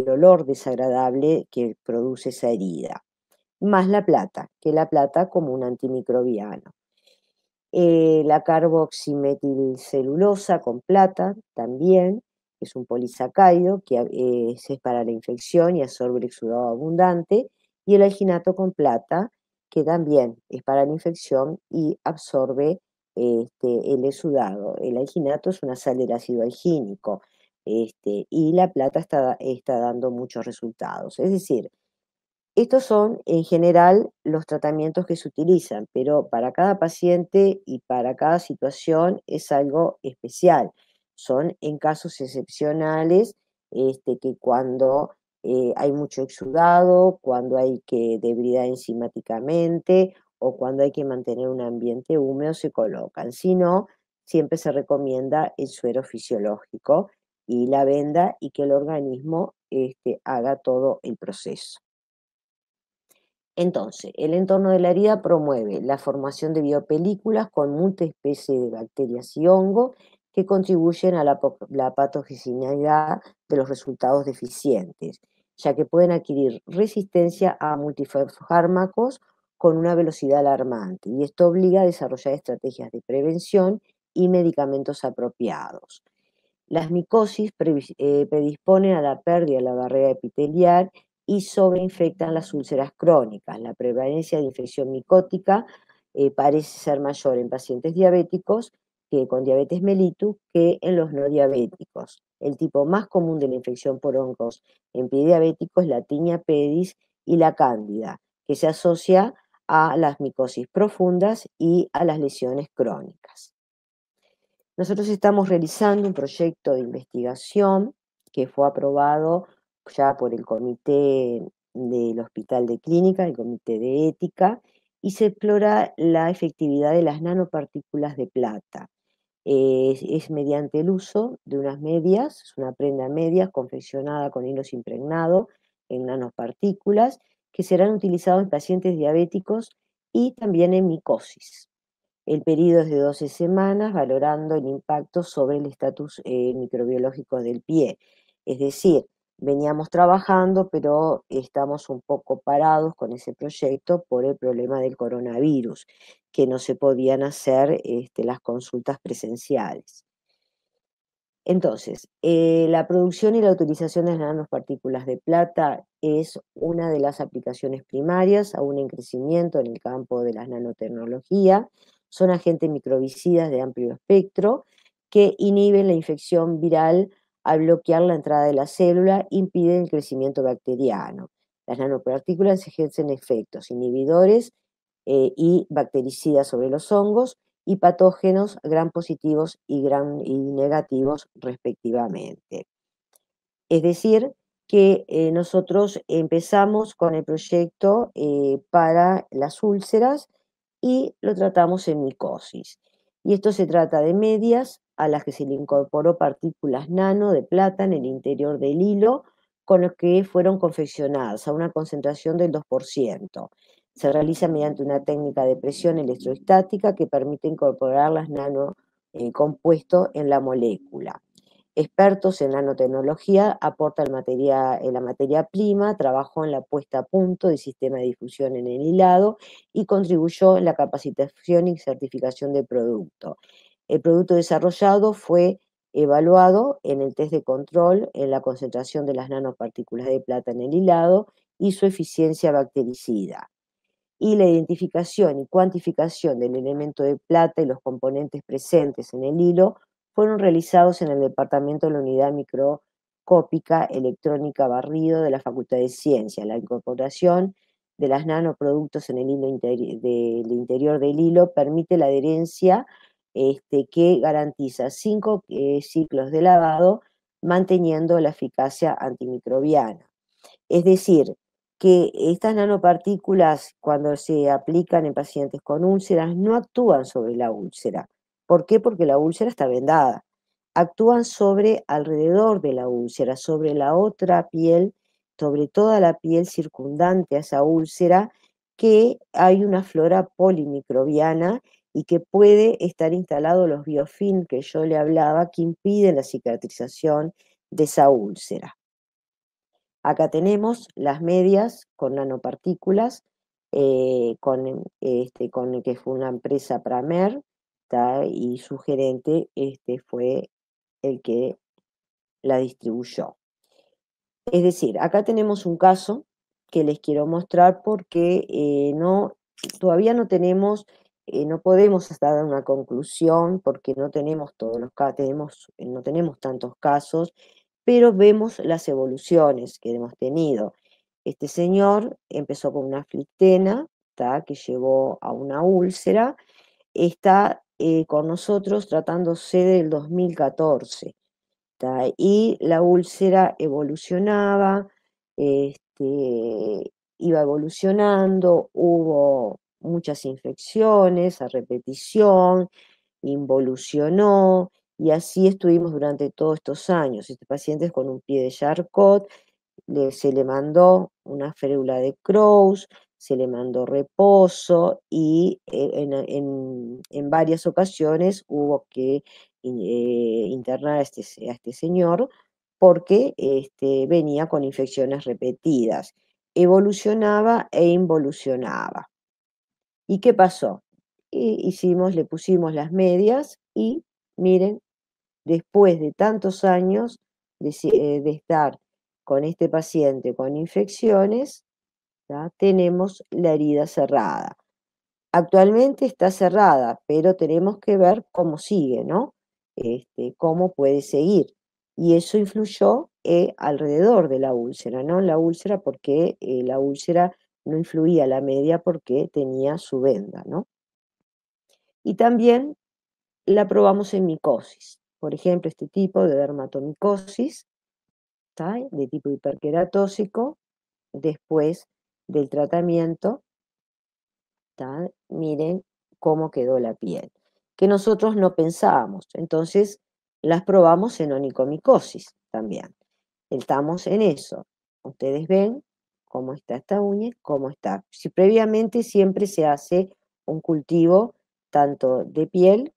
olor desagradable que produce esa herida, más la plata, que la plata como un antimicrobiano. La carboximetilcelulosa con plata también, es un polisacárido que es para la infección y absorbe el exudado abundante, y el alginato con plata, que también es para la infección y absorbe el exudado. El alginato es una sal del ácido algínico, y la plata está dando muchos resultados. Es decir, estos son en general los tratamientos que se utilizan, pero para cada paciente y para cada situación es algo especial. Son en casos excepcionales, que cuando hay mucho exudado, cuando hay que debridar enzimáticamente o cuando hay que mantener un ambiente húmedo se colocan. Si no, siempre se recomienda el suero fisiológico y la venda y que el organismo haga todo el proceso. Entonces, el entorno de la herida promueve la formación de biopelículas con multiespecies de bacterias y hongos que contribuyen a la patogenicidad de los resultados deficientes, ya que pueden adquirir resistencia a multifármacos con una velocidad alarmante, y esto obliga a desarrollar estrategias de prevención y medicamentos apropiados. Las micosis predisponen a la pérdida de la barrera epitelial y sobreinfectan las úlceras crónicas. La prevalencia de infección micótica parece ser mayor en pacientes diabéticos con diabetes mellitus que en los no diabéticos. El tipo más común de la infección por hongos en pie diabético es la Tinea pedis y la cándida, que se asocia a las micosis profundas y a las lesiones crónicas. Nosotros estamos realizando un proyecto de investigación que fue aprobado ya por el comité del Hospital de Clínica, el comité de ética, y se explora la efectividad de las nanopartículas de plata. Es mediante el uso de unas medias, es una prenda media confeccionada con hilos impregnados en nanopartículas que serán utilizados en pacientes diabéticos y también en micosis. El periodo es de 12 semanas, valorando el impacto sobre el estatus microbiológico del pie. Es decir, veníamos trabajando, pero estamos un poco parados con ese proyecto por el problema del coronavirus, que no se podían hacer las consultas presenciales. Entonces, la producción y la utilización de las nanopartículas de plata es una de las aplicaciones primarias, aún en crecimiento en el campo de la nanotecnología. Son agentes microbicidas de amplio espectro que inhiben la infección viral al bloquear la entrada de la célula, impiden el crecimiento bacteriano. Las nanopartículas ejercen efectos inhibidores y bactericidas sobre los hongos, y patógenos gram positivos y negativos respectivamente. Es decir, que nosotros empezamos con el proyecto para las úlceras y lo tratamos en micosis. Y esto se trata de medias a las que se le incorporó partículas nano de plata en el interior del hilo, con los que fueron confeccionadas a una concentración del 2%. Se realiza mediante una técnica de presión electrostática que permite incorporar las nano compuesto en la molécula. Expertos en nanotecnología aportan la materia prima, trabajó en la puesta a punto del sistema de difusión en el hilado y contribuyó en la capacitación y certificación del producto. El producto desarrollado fue evaluado en el test de control en la concentración de las nanopartículas de plata en el hilado y su eficiencia bactericida. Y la identificación y cuantificación del elemento de plata y los componentes presentes en el hilo fueron realizados en el Departamento de la Unidad Microscópica Electrónica Barrido de la Facultad de Ciencias. La incorporación de las nanoproductos en el hilo del interior del hilo permite la adherencia que garantiza 5 ciclos de lavado, manteniendo la eficacia antimicrobiana. Es decir, que estas nanopartículas, cuando se aplican en pacientes con úlceras, no actúan sobre la úlcera. ¿Por qué? Porque la úlcera está vendada. Actúan sobre alrededor de la úlcera, sobre la otra piel, sobre toda la piel circundante a esa úlcera, que hay una flora polimicrobiana y que puede estar instalado los biofilm que yo le hablaba, que impiden la cicatrización de esa úlcera. Acá tenemos las medias con nanopartículas, con que fue una empresa Pramer, y su gerente fue el que la distribuyó. Es decir, acá tenemos un caso que les quiero mostrar porque todavía no tenemos, no podemos hasta dar una conclusión porque no tenemos todos los casos, no tenemos tantos casos, pero vemos las evoluciones que hemos tenido. Este señor empezó con una flictena, que llevó a una úlcera, está con nosotros tratándose del 2014. Y la úlcera evolucionaba, iba evolucionando, hubo muchas infecciones a repetición, involucionó, y así estuvimos durante todos estos años. Este paciente es con un pie de Charcot, se le mandó una férula de Crohn, se le mandó reposo y en varias ocasiones hubo que internar a este señor porque venía con infecciones repetidas, evolucionaba e involucionaba. ¿Y qué pasó? Le pusimos las medias y miren, después de tantos años de estar con este paciente con infecciones, tenemos la herida cerrada. Actualmente está cerrada, pero tenemos que ver cómo sigue, ¿no? Cómo puede seguir. Y eso influyó alrededor de la úlcera, ¿no? La úlcera porque la úlcera no influía la media porque tenía su venda, ¿no? Y también la probamos en micosis. Por ejemplo, este tipo de dermatomicosis, de tipo hiperqueratóxico, después del tratamiento, miren cómo quedó la piel, que nosotros no pensábamos. Entonces, las probamos en onicomicosis también. Estamos en eso. Ustedes ven cómo está esta uña, cómo está. Si previamente siempre se hace un cultivo tanto de piel,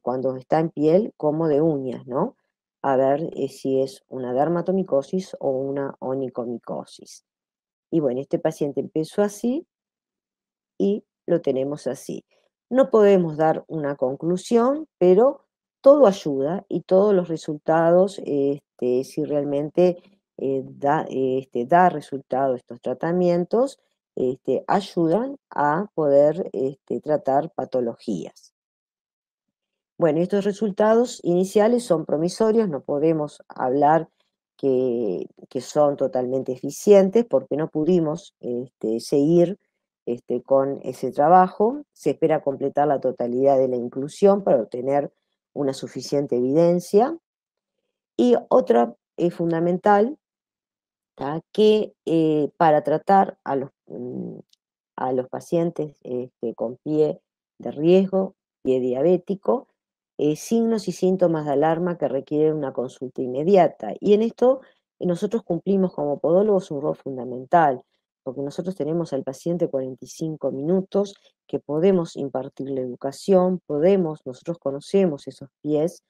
cuando está en piel, como de uñas, ¿no? A ver si es una dermatomicosis o una onicomicosis. Y bueno, este paciente empezó así y lo tenemos así. No podemos dar una conclusión, pero todo ayuda y todos los resultados, si realmente da resultado estos tratamientos, ayudan a poder tratar patologías. Bueno, estos resultados iniciales son promisorios, no podemos hablar que son totalmente eficientes porque no pudimos seguir con ese trabajo. Se espera completar la totalidad de la inclusión para obtener una suficiente evidencia. Y otra fundamental, que para tratar a los pacientes con pie de riesgo, pie diabético, signos y síntomas de alarma que requieren una consulta inmediata. Y en esto nosotros cumplimos como podólogos un rol fundamental, porque nosotros tenemos al paciente 45 minutos que podemos impartirle educación, nosotros conocemos esos pies,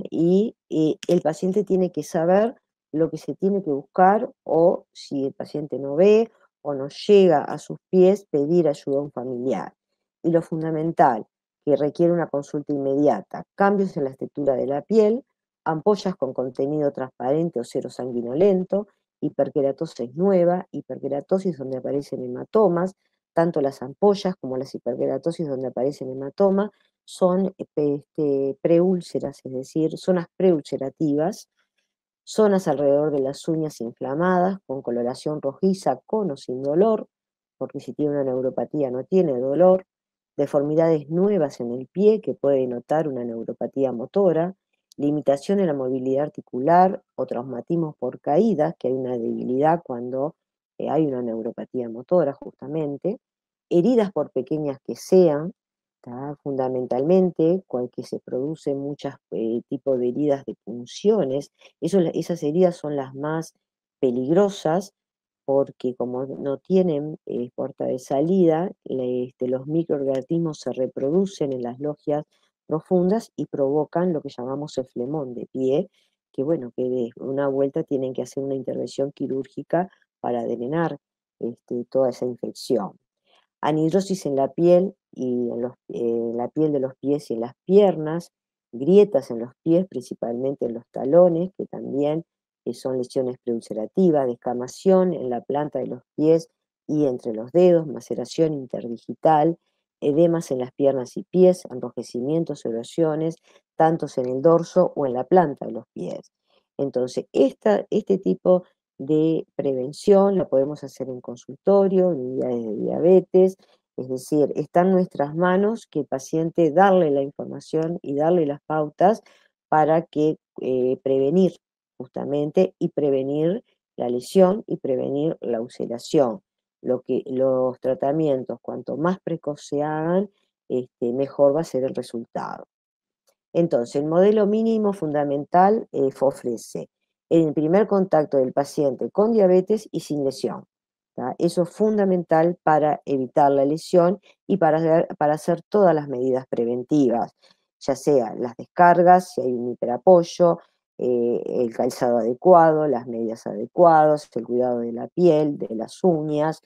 y el paciente tiene que saber lo que se tiene que buscar, o si el paciente no ve o no llega a sus pies, pedir ayuda a un familiar. Y lo fundamental, que requiere una consulta inmediata: cambios en la textura de la piel, ampollas con contenido transparente o cero sanguinolento, hiperkeratosis nueva, hiperkeratosis donde aparecen hematomas. Tanto las ampollas como las hiperkeratosis donde aparecen hematomas son preúlceras, es decir, zonas preulcerativas, zonas alrededor de las uñas inflamadas, con coloración rojiza, con o sin dolor, porque si tiene una neuropatía no tiene dolor, deformidades nuevas en el pie que puede denotar una neuropatía motora, limitación en la movilidad articular o traumatismos por caídas, que hay una debilidad cuando hay una neuropatía motora justamente, heridas por pequeñas que sean, fundamentalmente, que se producen muchos tipos de heridas de punciones. Esas heridas son las más peligrosas porque como no tienen puerta de salida, los microorganismos se reproducen en las logias profundas y provocan lo que llamamos el flemón de pie, que bueno, que de una vuelta tienen que hacer una intervención quirúrgica para drenar toda esa infección. Anhidrosis en la piel y en la piel de los pies y en las piernas, grietas en los pies, principalmente en los talones, que también son lesiones preulcerativas, descamación en la planta de los pies y entre los dedos, maceración interdigital, edemas en las piernas y pies, enrojecimientos, erosiones, tanto en el dorso o en la planta de los pies. Entonces, este tipo de prevención la podemos hacer en consultorio, en unidades de diabetes, es decir, está en nuestras manos que el paciente darle la información y darle las pautas para que prevenir justamente, y prevenir la lesión y prevenir la ulceración. Los tratamientos, cuanto más precoz se hagan, mejor va a ser el resultado. Entonces, el modelo mínimo fundamental ofrece el primer contacto del paciente con diabetes y sin lesión. Eso es fundamental para evitar la lesión y para hacer todas las medidas preventivas, ya sea las descargas, si hay un hiperapoyo, el calzado adecuado, las medidas adecuadas, el cuidado de la piel, de las uñas,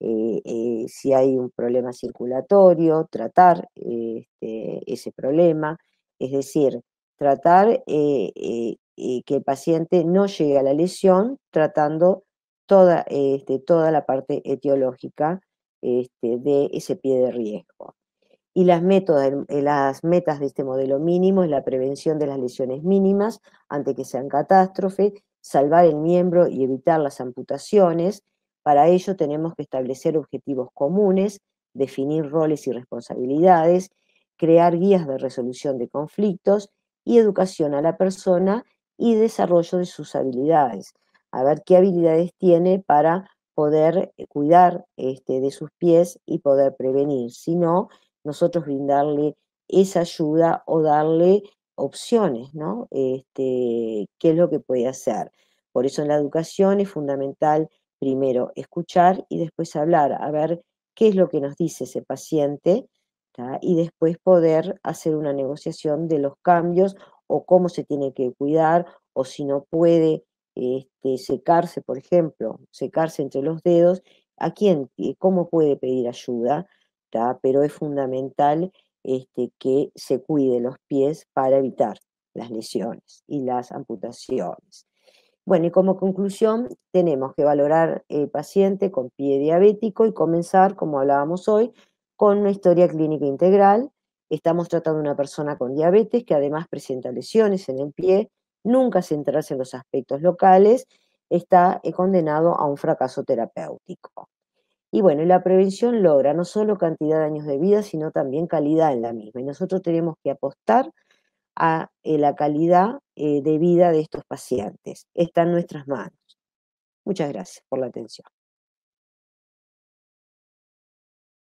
si hay un problema circulatorio, tratar ese problema. Es decir, tratar que el paciente no llegue a la lesión tratando toda la parte etiológica de ese pie de riesgo. Y las metas de este modelo mínimo es la prevención de las lesiones mínimas antes que sean catástrofe, salvar el miembro y evitar las amputaciones. Para ello tenemos que establecer objetivos comunes, definir roles y responsabilidades, crear guías de resolución de conflictos y educación a la persona y desarrollo de sus habilidades. A ver qué habilidades tiene para poder cuidar de sus pies y poder prevenir. Si no, nosotros brindarle esa ayuda o darle opciones, ¿no? ¿Qué es lo que puede hacer? Por eso en la educación es fundamental primero escuchar y después hablar, a ver qué es lo que nos dice ese paciente, y después poder hacer una negociación de los cambios o cómo se tiene que cuidar, o si no puede secarse, por ejemplo, secarse entre los dedos, ¿a quién, cómo puede pedir ayuda? Pero es fundamental que se cuide los pies para evitar las lesiones y las amputaciones. Bueno, y como conclusión, tenemos que valorar el paciente con pie diabético y comenzar, como hablábamos hoy, con una historia clínica integral. Estamos tratando a una persona con diabetes que además presenta lesiones en el pie, nunca centrarse en los aspectos locales, está condenado a un fracaso terapéutico. Y bueno, la prevención logra no solo cantidad de años de vida, sino también calidad en la misma. Y nosotros tenemos que apostar a la calidad de vida de estos pacientes. Está en nuestras manos. Muchas gracias por la atención.